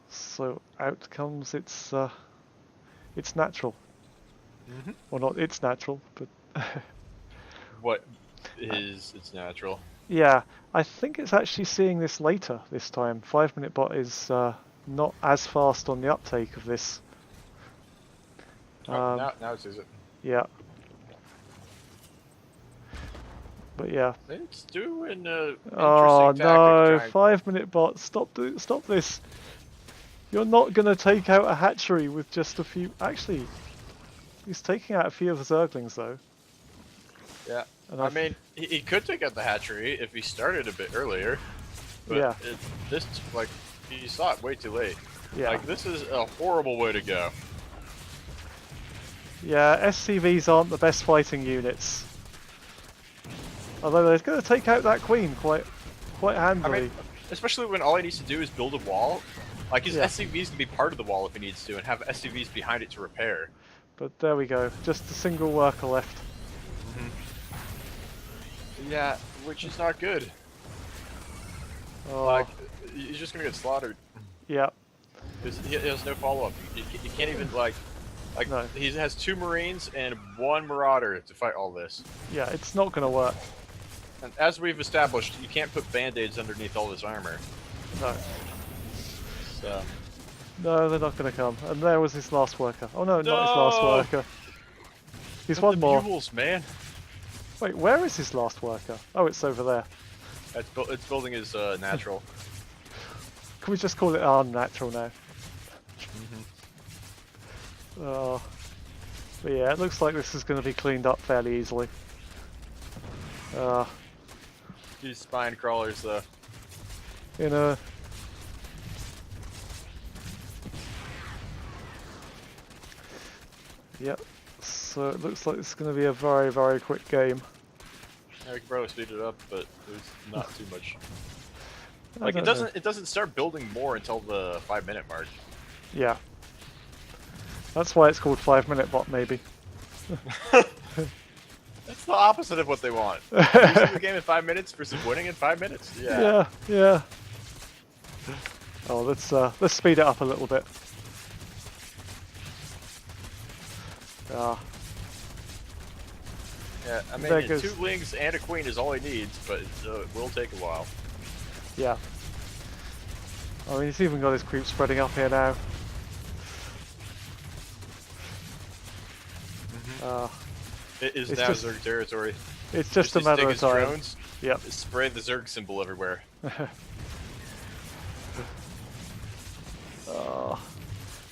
So out comes it's natural. Mm-hmm. Well, not it's natural, but What is it's natural? yeah, I think it's actually seeing this later this time. 5 Minute Bot is not as fast on the uptake of this. Now it sees it. Yeah. But yeah. It's doing interesting Oh tactic no! trying- 5 Minute Bot, stop this! You're not going to take out a hatchery with just a few... Actually, he's taking out a few of the Zerglings, though. Yeah. And I mean, he could take out the hatchery if he started a bit earlier. But yeah. this, like, he saw it way too late. Yeah. Like, this is a horrible way to go. Yeah, SCVs aren't the best fighting units. Although they're going to take out that queen quite handily. I mean, especially when all he needs to do is build a wall. Like, his SCVs can be part of the wall if he needs to, and have SCVs behind it to repair. But there we go, just a single worker left. Yeah, which is not good. Oh. Like, he's just gonna get slaughtered. Yeah. Because he has no follow-up. You can't even, like no. He has 2 Marines and 1 Marauder to fight all this. Yeah, it's not gonna work. And as we've established, you can't put band-aids underneath all this armor. No. So. No, they're not gonna come. And there was his last worker. Oh no, not his last worker. He's one more. Mules, man. Wait, where is his last worker? Oh, it's over there. It's building his natural. Can we just call it unnatural now? Oh. But yeah, it looks like this is going to be cleaned up fairly easily. These spine crawlers, though. You know. Yep. So it looks like it's going to be a very, very quick game. Yeah, we can probably speed it up, but there's not too much. Like it doesn't start building more until the 5-minute mark. Yeah. That's why it's called 5-minute bot, maybe. That's the opposite of what they want. Losing the game in 5 minutes versus winning in 5 minutes. Yeah. Yeah. Oh, let's speed it up a little bit. Yeah, I mean, 2 lings and a queen is all he needs, but it will take a while. Yeah. I mean, he's even got his creep spreading up here now. It is now Zerg territory. It's just a matter of time. Drones, yep. Spray the Zerg symbol everywhere.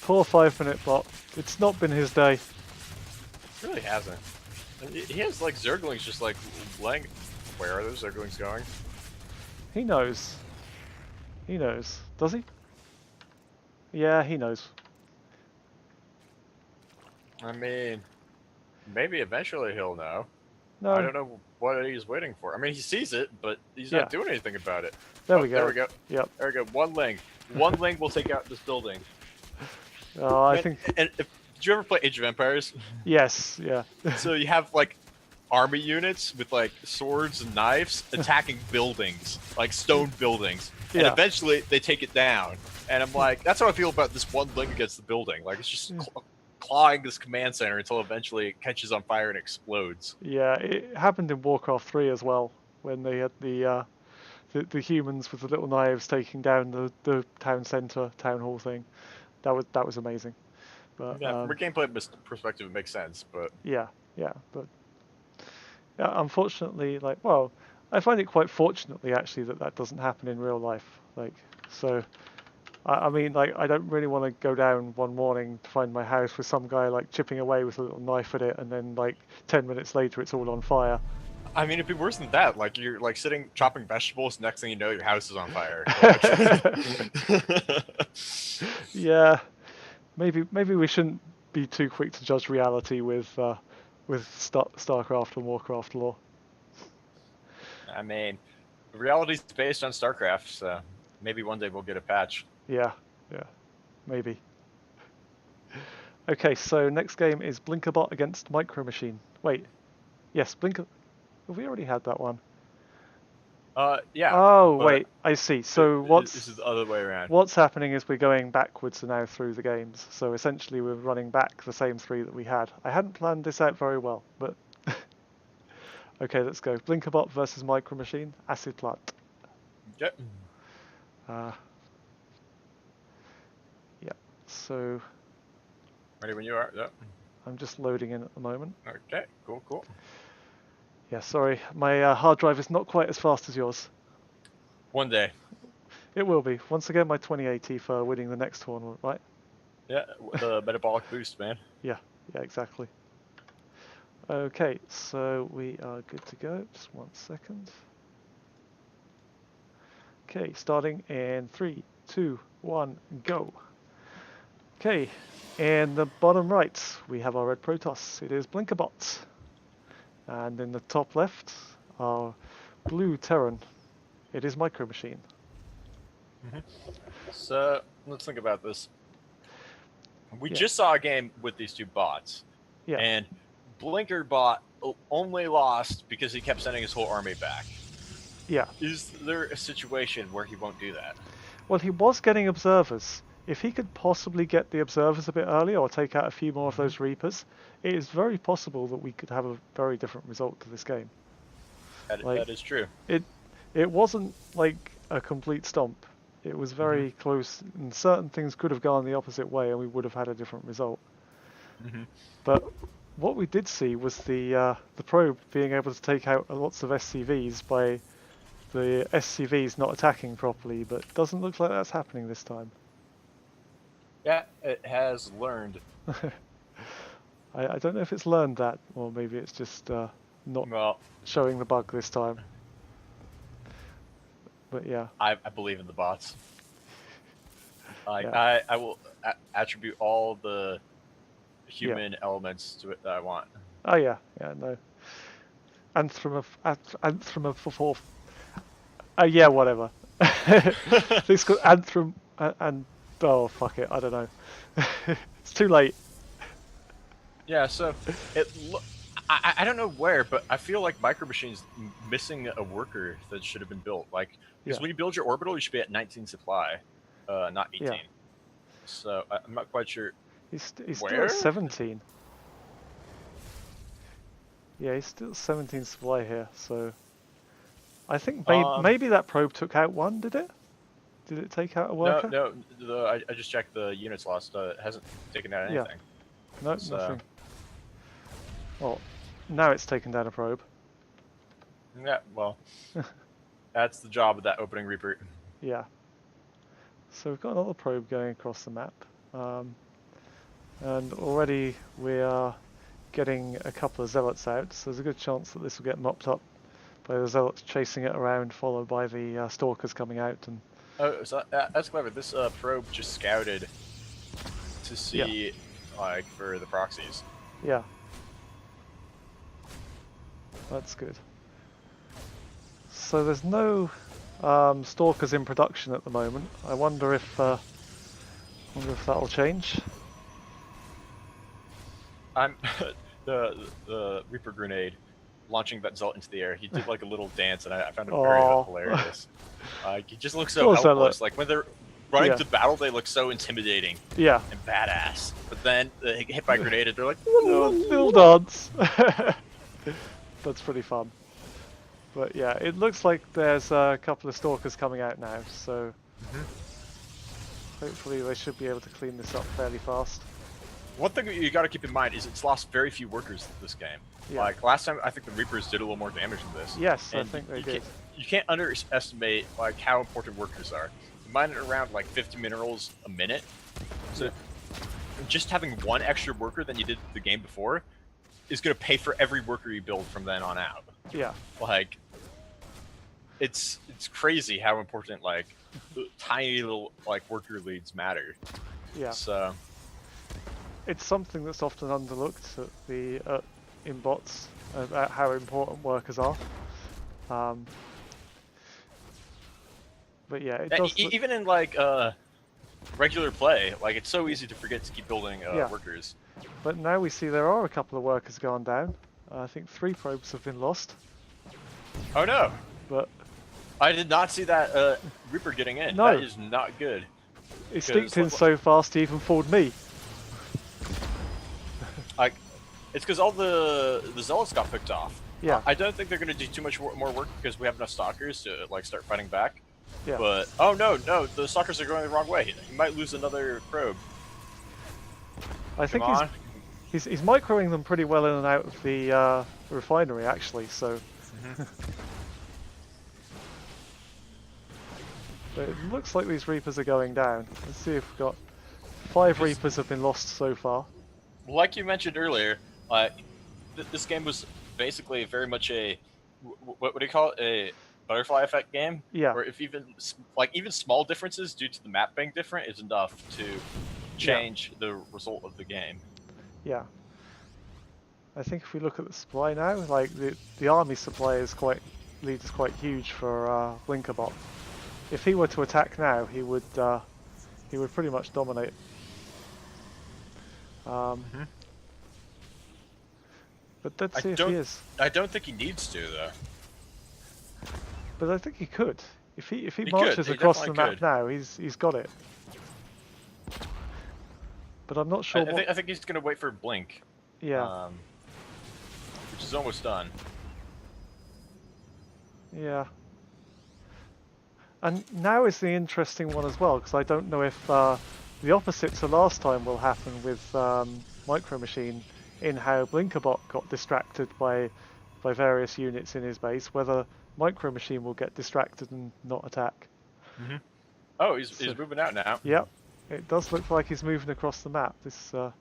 Poor 5-minute bot. It's not been his day. It really hasn't. He has like Zerglings just like laying. Where are those Zerglings going? He knows. He knows. Does he? Yeah, he knows. I mean, maybe eventually he'll know. No. I don't know what he's waiting for. I mean, he sees it, but he's not doing anything about it. There we go. There we go. Yep. There we go. 1 ling. 1 ling will take out this building. I think. And did you ever play Age of Empires? Yes. Yeah. So you have like army units with like swords and knives attacking buildings, like stone buildings, and eventually they take it down. And I'm like, that's how I feel about this 1 ling against the building. Like it's just clawing this command center until eventually it catches on fire and explodes. Yeah, it happened in Warcraft 3 as well, when they had the humans with the little knives taking down the town center, town hall thing. That was amazing. But, yeah, from a gameplay perspective, it makes sense. But but unfortunately, I find it quite fortunately actually that doesn't happen in real life. I mean, I don't really want to go down one morning to find my house with some guy like chipping away with a little knife at it, and then like 10 minutes later it's all on fire. I mean, it'd be worse than that. Like you're like sitting chopping vegetables, next thing you know, your house is on fire. Yeah, maybe we shouldn't be too quick to judge reality with Starcraft and Warcraft lore. I mean, reality's based on Starcraft, so maybe one day we'll get a patch. Yeah, maybe. Okay, so next game is Blinkerbot against Micro Machine. Wait, yes, Blinker. Have we already had that one? Yeah. Oh, wait, I see. So this is the other way around. What's happening is we're going backwards now through the games. So essentially we're running back the same 3 that we had. I hadn't planned this out very well, but... Okay, let's go. Blinkerbot versus Micro Machine, Acid Plant. Yep. So... Ready when you are, yep. I'm just loading in at the moment. Okay, cool. Yeah, sorry, my hard drive is not quite as fast as yours. One day. It will be. Once again, my 2080 for winning the next tournament, right? Yeah, the metabolic boost, man. Yeah, yeah, exactly. Okay, so we are good to go. Just 1 second. Okay, starting in 3, 2, 1, go. Okay, in the bottom right, we have our red Protoss. It is Blinkerbot. And in the top left, our blue Terran. It is Micro Machine. So let's think about this. We Yeah. just saw a game with these two bots, Yeah, and Blinker bot only lost because he kept sending his whole army back. yeah. Is there a situation where he won't do that? Well, he was getting observers. If he could possibly get the observers a bit earlier or take out a few more of those Reapers, it is very possible that we could have a very different result to this game. That is true. It wasn't like a complete stomp. It was very close, and certain things could have gone the opposite way, and we would have had a different result. But what we did see was the probe being able to take out lots of SCVs by the SCVs not attacking properly, but it doesn't look like that's happening this time. Yeah, it has learned. I don't know if it's learned that, or maybe it's just not showing the bug this time. But yeah. I believe in the bots. Yeah. I will attribute all the human elements to it that I want. Oh yeah, no. Anthem for fourth. Yeah, whatever. It's called Anthem and oh fuck it, I don't know. It's too late. Yeah, so I don't know where, but I feel like Micro Machine's missing a worker that should have been built. Like, because when you build your orbital, you should be at 19 supply, not 18. Yeah. So I'm not quite sure. He's still at 17. Yeah, he's still 17 supply here. So I think maybe that probe took out one. Did it? Did it take out a worker? No. I just checked the units lost. It hasn't taken out anything. No, nothing. Well, now it's taken down a probe. Yeah, well, that's the job of that opening Reaper. Yeah. So we've got another probe going across the map. And already we are getting a couple of zealots out, so there's a good chance that this will get mopped up by the zealots chasing it around, followed by the stalkers coming out. And oh, so that's clever. This probe just scouted to see, like, for the proxies. Yeah. That's good. So there's no stalkers in production at the moment. I wonder if that'll change. I'm the Reaper grenade launching that Zealot into the air. He did like a little dance, and I found it very hilarious. He just looks so helpless. Like when they're running to battle, they look so intimidating. Yeah. And badass. But then they get hit by a grenade, and they're like little dance. That's pretty fun. But yeah, it looks like there's a couple of stalkers coming out now, so hopefully they should be able to clean this up fairly fast. One thing you got to keep in mind is it's lost very few workers this game. Yeah. Like last time, I think the Reapers did a little more damage than this. Yes, and I think they did. You can't underestimate like how important workers are. You mine around like 50 minerals a minute, so just having one extra worker than you did the game before is going to pay for every worker you build from then on out. Yeah. Like, it's crazy how important like tiny little like worker leads matter. Yeah. So it's something that's often underlooked at the in bots about how important workers are. But yeah, it does. Even in like regular play, like it's so easy to forget to keep building workers. But now we see there are a couple of workers gone down. I think 3 probes have been lost. Oh no! But I did not see that Reaper getting in. No. That is not good. It sneaked in so fast he even fooled me. Like, it's because all the zealots got picked off. Yeah. I don't think they're going to do too much more work because we have enough stalkers to like start fighting back. Yeah. But oh no, the stalkers are going the wrong way. He might lose another probe. I think he's microing them pretty well in and out of the refinery actually. So. But it looks like these Reapers are going down. Let's see if we've got 5 Reapers have been lost so far. Like you mentioned earlier, this game was basically very much a what do you call it? A butterfly effect game. Yeah. Where if even small differences due to the map being different is enough to change the result of the game. Yeah. I think if we look at the supply now, like the army supply is quite huge for Blinkerbot. If he were to attack now, he would pretty much dominate. But let's see if he is. I don't think he needs to though. But I think he could. If he He marches could. He across the definitely map now, he's got it. But I'm not sure. I think he's gonna wait for Blink. Yeah. Which is almost done. Yeah. And now is the interesting one as well, because I don't know if the opposite to last time will happen with Micro Machine, in how Blinkerbot got distracted by various units in his base, whether Micro Machine will get distracted and not attack. Oh, he's moving out now. Yep, it does look like he's moving across the map. But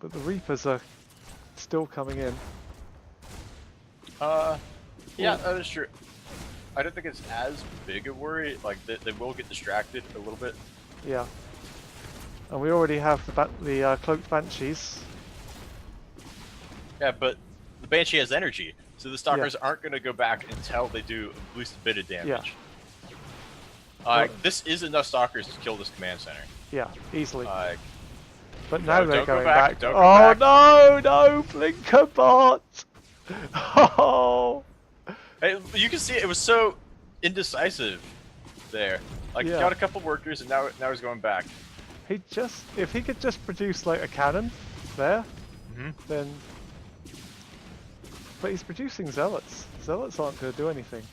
the Reapers are still coming in. Yeah, that is true. I don't think it's as big a worry. Like they will get distracted a little bit. Yeah. And we already have the cloaked banshees. Yeah, but the Banshee has energy, so the Stalkers aren't going to go back until they do at least a bit of damage. Yeah. This is enough Stalkers to kill this command center. Yeah, easily. But no, now they're going back. back. Don't go back. No, Blinkerbot! Oh! You can see it was so indecisive there. Like he got a couple workers, and now he's going back. If he could just produce like a cannon there, then. But he's producing zealots. Zealots aren't going to do anything.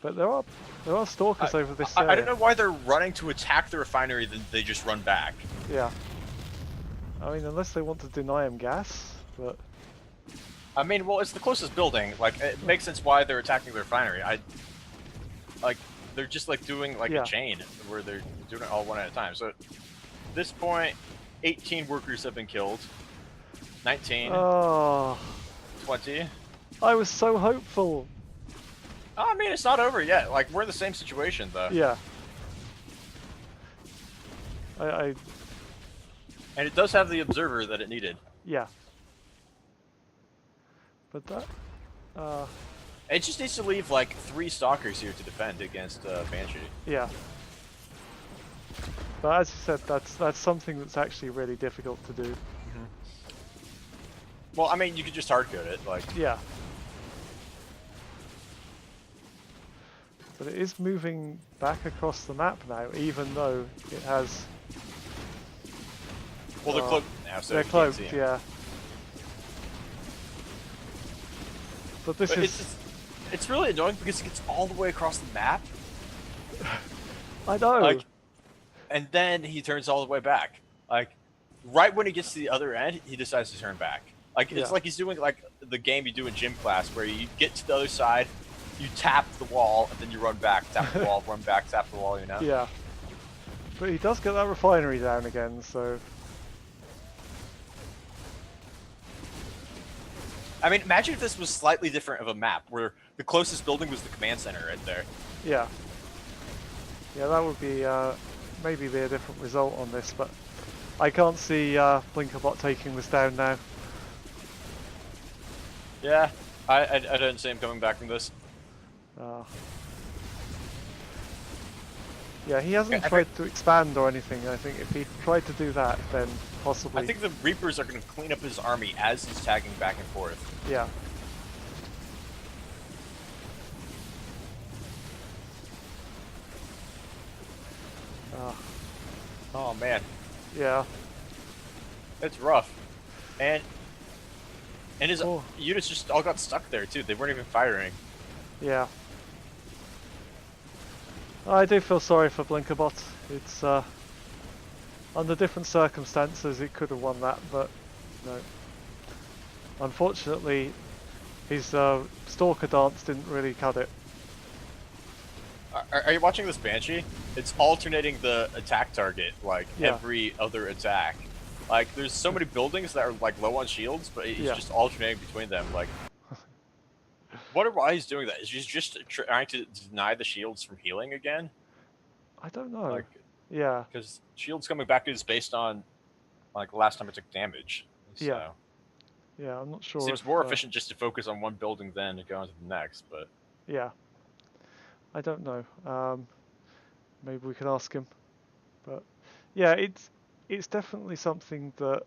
But there are stalkers over this area. I don't know why they're running to attack the refinery, then they just run back. Yeah. I mean, unless they want to deny him gas, but. I mean, well, it's the closest building. Like, it makes sense why they're attacking the refinery. They're just like doing like a chain where they're doing it all one at a time. So, at this point, 18 workers have been killed. 19. Oh. 20. I was so hopeful. Oh, I mean, it's not over yet. Like, we're in the same situation, though. Yeah. And it does have the observer that it needed. Yeah. But that... It just needs to leave, like, 3 Stalkers here to defend against Banshee. Yeah. But as you said, that's something that's actually really difficult to do. Well, I mean, you could just hardcode it, like... Yeah. But it is moving back across the map now, even though it has... Well, they're cloaked now, so they're you cloaked, can't see 'em. yeah. But this is... It's really annoying because it gets all the way across the map. I know. Like, and then he turns all the way back. Like, right when he gets to the other end, he decides to turn back. Like, it's like he's doing like the game you do in gym class, where you get to the other side, you tap the wall, and then you run back, tap the wall, run back, tap the wall. You know? Yeah. But he does get that refinery down again, so. I mean, imagine if this was slightly different of a map, where the closest building was the command center right there. Yeah. Yeah, that would be maybe be a different result on this, but I can't see Blinkerbot taking this down now. Yeah, I don't see him coming back from this. Yeah, he hasn't tried to expand or anything. I think if he tried to do that, then possibly... I think the Reapers are going to clean up his army as he's tagging back and forth. Yeah. Oh, man. Yeah. It's rough. And his units just all got stuck there, too. They weren't even firing. Yeah. I do feel sorry for Blinkerbot. It's, under different circumstances, it could have won that, but no. Unfortunately, His Stalker dance didn't really cut it. Are you watching this Banshee? It's alternating the attack target like Yeah, every other attack. Like there's so many buildings that are like low on shields, but he's yeah. just alternating between them. Like, wonder why he's doing that. Is he just trying to deny the shields from healing again? I don't know. Like, Yeah, because shields coming back is based on like last time it took damage. yeah, So yeah. I'm not it sure seems if. more efficient just to focus on one building then to go on to the next. But Yeah, I don't know. Maybe we can ask him. But yeah, it's definitely something that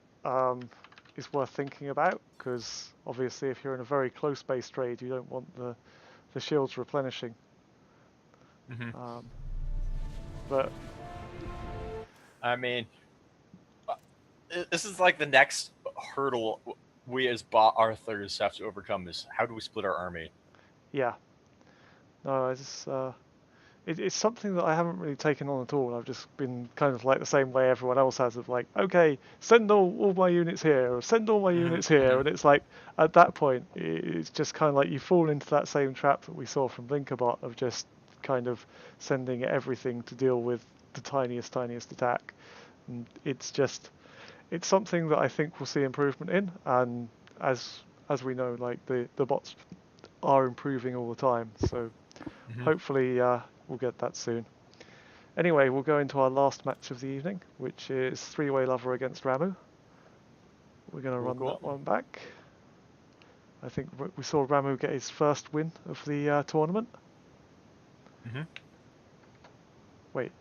is worth thinking about because obviously, if you're in a very close-based trade, you don't want the shields replenishing. mm-hmm. Um, but I mean, uh, this is like the next hurdle we as bot Arthurs have to overcome is how do we split our army? yeah, no, it's something that I haven't really taken on at all. I've just been kind of like the same way everyone else has of like, okay, send all my units here, or send all my Mm-hmm, units here, mm-hmm. and it's like at that point, it's just kind of like you fall into that same trap that we saw from Blinkerbot of just kind of sending everything to deal with the tiniest attack, and it's something that I think we'll see improvement in, and as we know, like the bots are improving all the time, so Mm-hmm. hopefully we'll get that soon. Anyway, we'll go into our last match of the evening, which is three-way lover against Ramu. We're going to Cool, run cool. that one back. I think we saw Ramu get his first win of the tournament. Mm-hmm. Wait,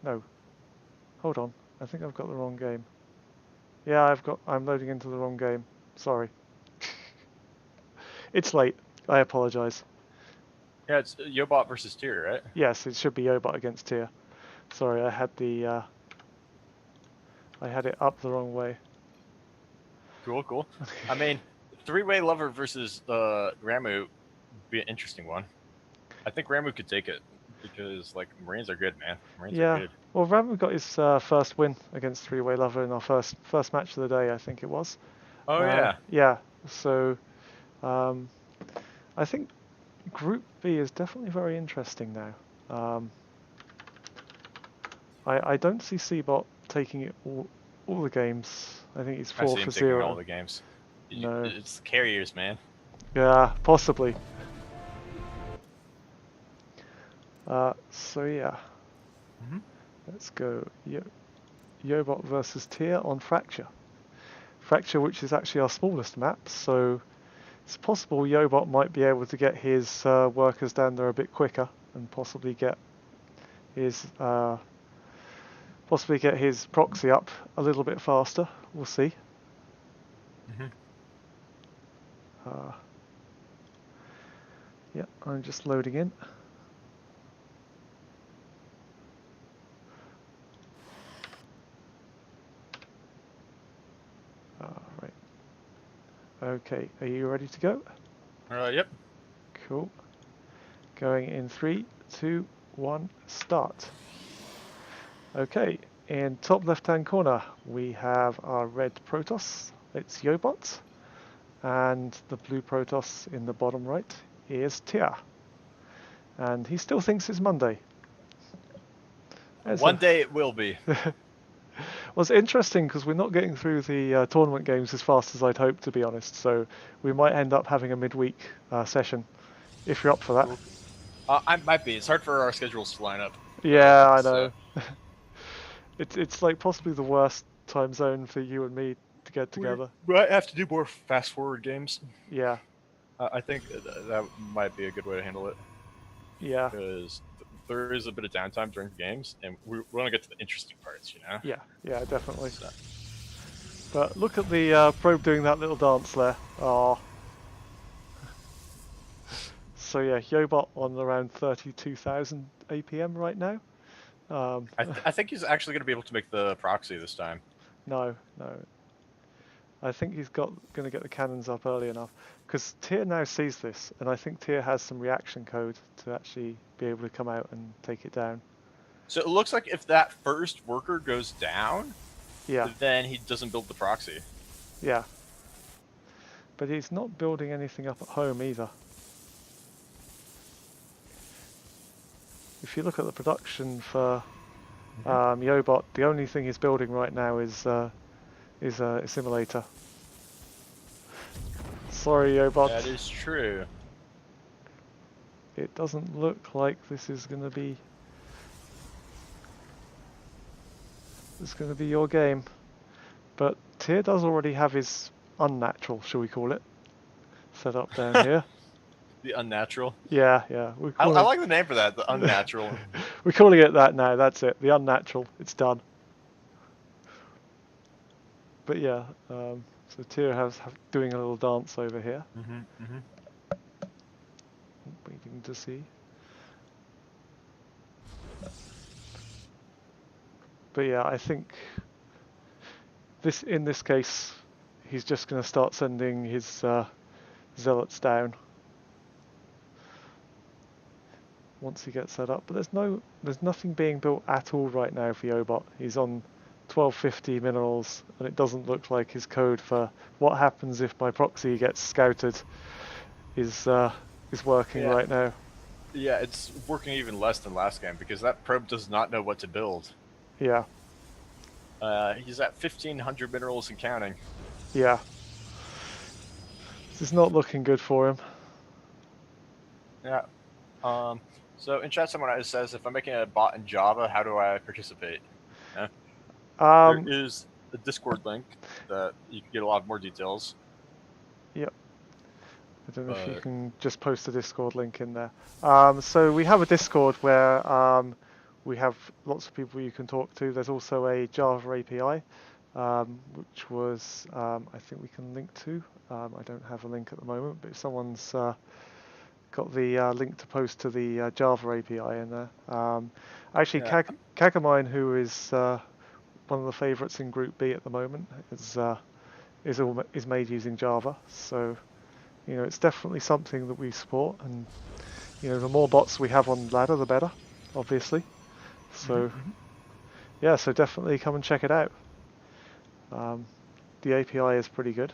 no, hold on. I think I've got the wrong game. Yeah, I'm loading into the wrong game. Sorry. It's late. I apologize. Yeah, it's Yobot versus Tyr, right? Yes, it should be Obot against Tyr. Sorry, I had it up the wrong way. Cool, cool. I mean, three-way lover versus Ramu would be an interesting one. I think Ramu could take it because like Marines are good, man. Marines are Yeah. good. Well, Ramu got his first win against Three-Way Lover in our first match of the day, I think it was. Oh yeah. Yeah. So um, I think Group B is definitely very interesting now. Um, I don't see Seabot taking it all the games. I think he's I four see for him taking all zero. the games. No. It's the carriers, man. Yeah, possibly. So yeah, Mm-hmm. let's go. Yobot versus Tier on Fracture. Fracture, which is actually our smallest map, so it's possible Yobot might be able to get his workers down there a bit quicker and his uh, possibly get his proxy up a little bit faster. We'll see. Mm-hmm. Uh, yeah, I'm just loading in. Right. Okay, are you ready to go? Yep. Cool. Going in 3, 2, 1, start. Okay, in top left-hand corner, we have our red Protoss. It's Yobot. And the blue Protoss in the bottom right is Tia. And he still thinks it's Monday. One day it will be. Well, it's interesting because we're not getting through the tournament games as fast as I'd hoped, to be honest. So we might end up having a midweek session, if you're up for that. Cool. I might be. It's hard for our schedules to line up. Yeah, I So know. It's like possibly the worst time zone for you and me to get we together. might have to do more fast forward games. Yeah, I think that might be a good way to handle it yeah, because there is a bit of downtime during games, and we want to get to the interesting parts, you know. yeah, definitely. So, But look at the probe doing that little dance there. Oh. So yeah, Yobot on around 32,000 APM right now. Um, I think he's actually going to be able to make the proxy this time. no. I think he's going to get the cannons up early enough because Tyr now sees this, and I think Tyr has some reaction code to actually be able to come out and take it down. So it looks like if that first worker goes down, Yeah, then he doesn't build the proxy. yeah. But he's not building anything up at home either. If you look at the production for Yobot, the only thing he's building right now is a simulator. Sorry, Yobot. That is true. It doesn't look like this is going to be your game. But Tyr does already have his unnatural, shall we call it, set up down here. The unnatural. Yeah. I like the name for that. The unnatural. We're calling it that now. That's it. The unnatural. It's done. But yeah, so Tyr has doing a little dance over here. Waiting to see. But yeah, I think in this case, he's just going to start sending his zealots down once he gets set up. But there's nothing being built at all right now for Yobot. He's on 1250 minerals, and it doesn't look like his code for what happens if my proxy gets scouted is working right now. Yeah, it's working even less than last game because that probe does not know what to build. Yeah. He's at 1500 minerals and counting. Yeah. This is not looking good for him. Yeah. So in chat, someone says, if I'm making a bot in Java, how do I participate? There is a Discord link that you can get a lot more details. Yep. I don't know if you can just post a Discord link in there. So we have a Discord where we have lots of people you can talk to. There's also a Java API, which was I think we can link to. I don't have a link at the moment, but if someone's got the link to post to the Java API in there. Actually, CagA, who is one of the favourites in Group B at the moment, is made using Java. So, it's definitely something that we support, and the more bots we have on ladder, the better, obviously. So, so definitely come and check it out. The API is pretty good.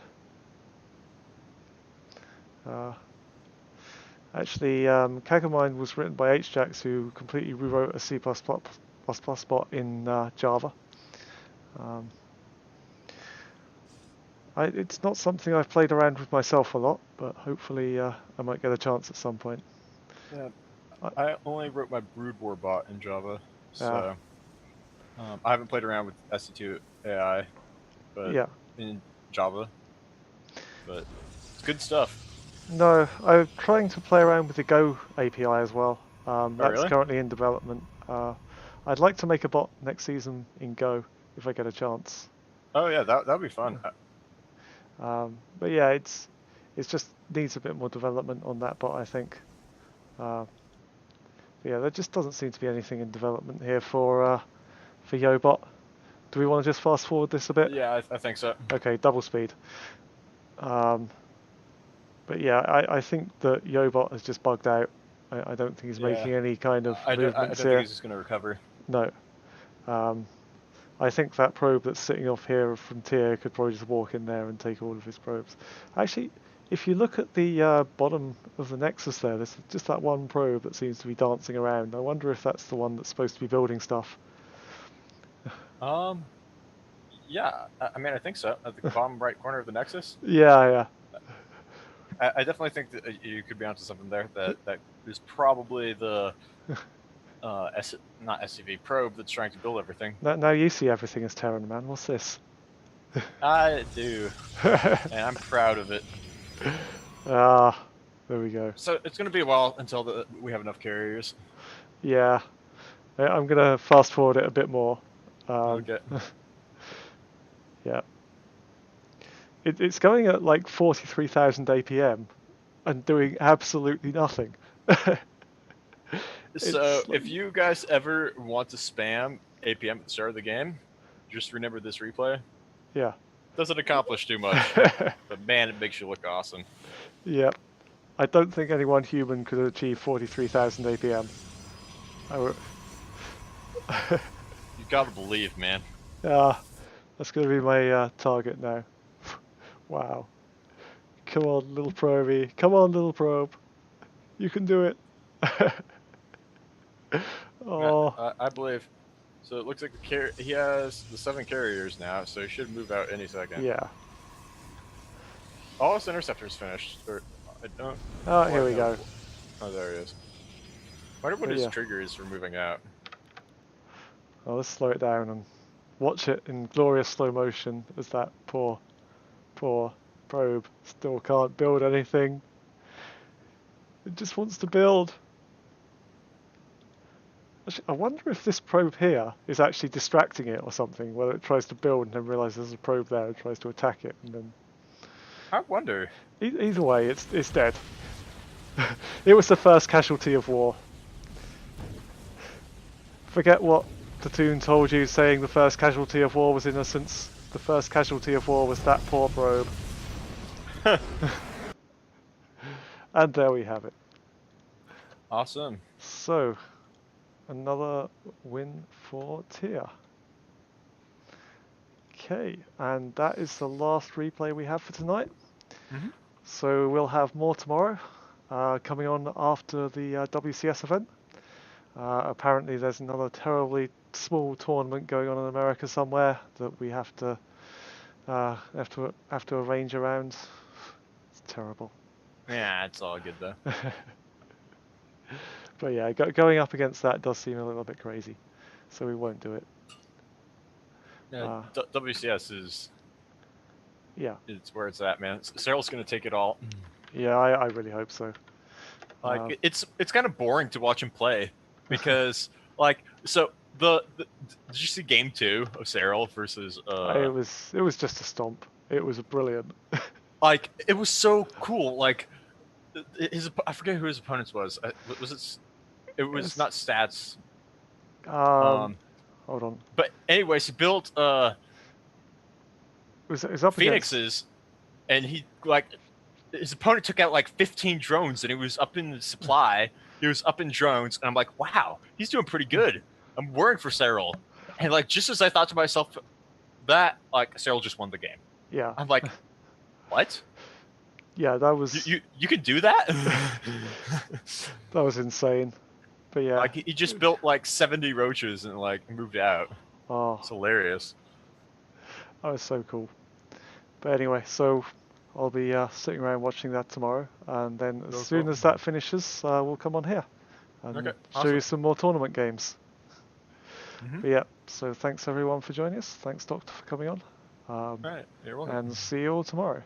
Actually, CagA was written by HJax, who completely rewrote a C++ bot in Java. It's not something I've played around with myself a lot, but hopefully I might get a chance at some point. Yeah, I only wrote my Brood War bot in Java, so I haven't played around with SC2 AI, but in Java. But it's good stuff. No, I'm trying to play around with the Go API as well. That's really? currently in development. I'd like to make a bot next season in Go if I get a chance. Oh yeah, that would be fun. But yeah, it's just needs a bit more development on that bot, I think. Yeah, there just doesn't seem to be anything in development here for Yobot. Do we want to just fast forward this a bit? Yeah, I think so. Okay, double speed. But yeah, I think that Yobot has just bugged out. I don't think he's making any kind of movements I don't here. think he's just going to recover. No. I think that probe that's sitting off here from Tyr could probably just walk in there and take all of his probes. Actually, if you look at the bottom of the Nexus there's just that one probe that seems to be dancing around. I wonder if that's the one that's supposed to be building stuff. Yeah, I mean, I think so. At the bottom right corner of the Nexus? Yeah. I definitely think that you could be onto something there. That is probably the not SCV probe that's trying to build everything. Now you see everything as Terran, man. What's this? I do, and I'm proud of it. There we go. So it's going to be a while until we have enough carriers. Yeah, I'm going to fast forward it a bit more. Okay. Yeah. It's going at like 43,000 APM and doing absolutely nothing. So if you guys ever want to spam APM at the start of the game, just remember this replay. Yeah. Doesn't accomplish too much, but man, it makes you look awesome. Yeah. I don't think any one human could achieve 43,000 APM. You gotta believe, man. Yeah, that's going to be my target now. Wow. Come on, little probey. Come on, little probe. You can do it. Oh, I believe. So it looks like he has the 7 carriers now, so he should move out any second. yeah. All his interceptors finished. Or I don't. Oh, here Quite we know. go. Oh, there he is. I wonder what But his yeah. trigger is for moving out. Oh, let's slow it down and watch it in glorious slow motion as that poor probe still can't build anything. It just wants to build. Actually, I wonder if this probe here is actually distracting it or something, whether it tries to build and then realizes there's a probe there and tries to attack it, and then... I wonder. Either way, it's dead. It was the first casualty of war. Forget what Platoon told you, saying the first casualty of war was innocence. The first casualty of war was that poor probe. And there we have it. Awesome. So, another win for Tia. Okay, and that is the last replay we have for tonight. Mm-hmm. So we'll have more tomorrow, coming on after the WCS event. Apparently there's another terribly small tournament going on in America somewhere that we have to arrange around. It's terrible. Yeah, it's all good though. But yeah, going up against that does seem a little bit crazy, so we won't do it. WCS is it's where it's at, man. Cyril's gonna take it all. Yeah, I really hope so. Like it's kind of boring to watch him play because did you see game 2 of Cyril versus It was just a stomp. It was brilliant. Like it was so cool. Like I forget who his opponents was. Was it? It was not Stats. Hold on. But anyways, he built it was up Phoenixes, and he his opponent took out like 15 drones, and he was up in supply. He was up in drones, and I'm like, wow, he's doing pretty good. I'm worrying for Cyril, and like just as I thought to myself that Cyril just won the game. Yeah. I'm like, what? Yeah, that was you can do that. That was insane. But yeah, like he just built like 70 roaches and like moved out. Oh, it's hilarious. That was so cool. But anyway, so I'll be sitting around watching that tomorrow, and then as soon as that finishes, we'll come on here and show you some more tournament games. But yeah, so thanks everyone for joining us. Thanks, Doctor, for coming on. All right, you're welcome. And see you all tomorrow.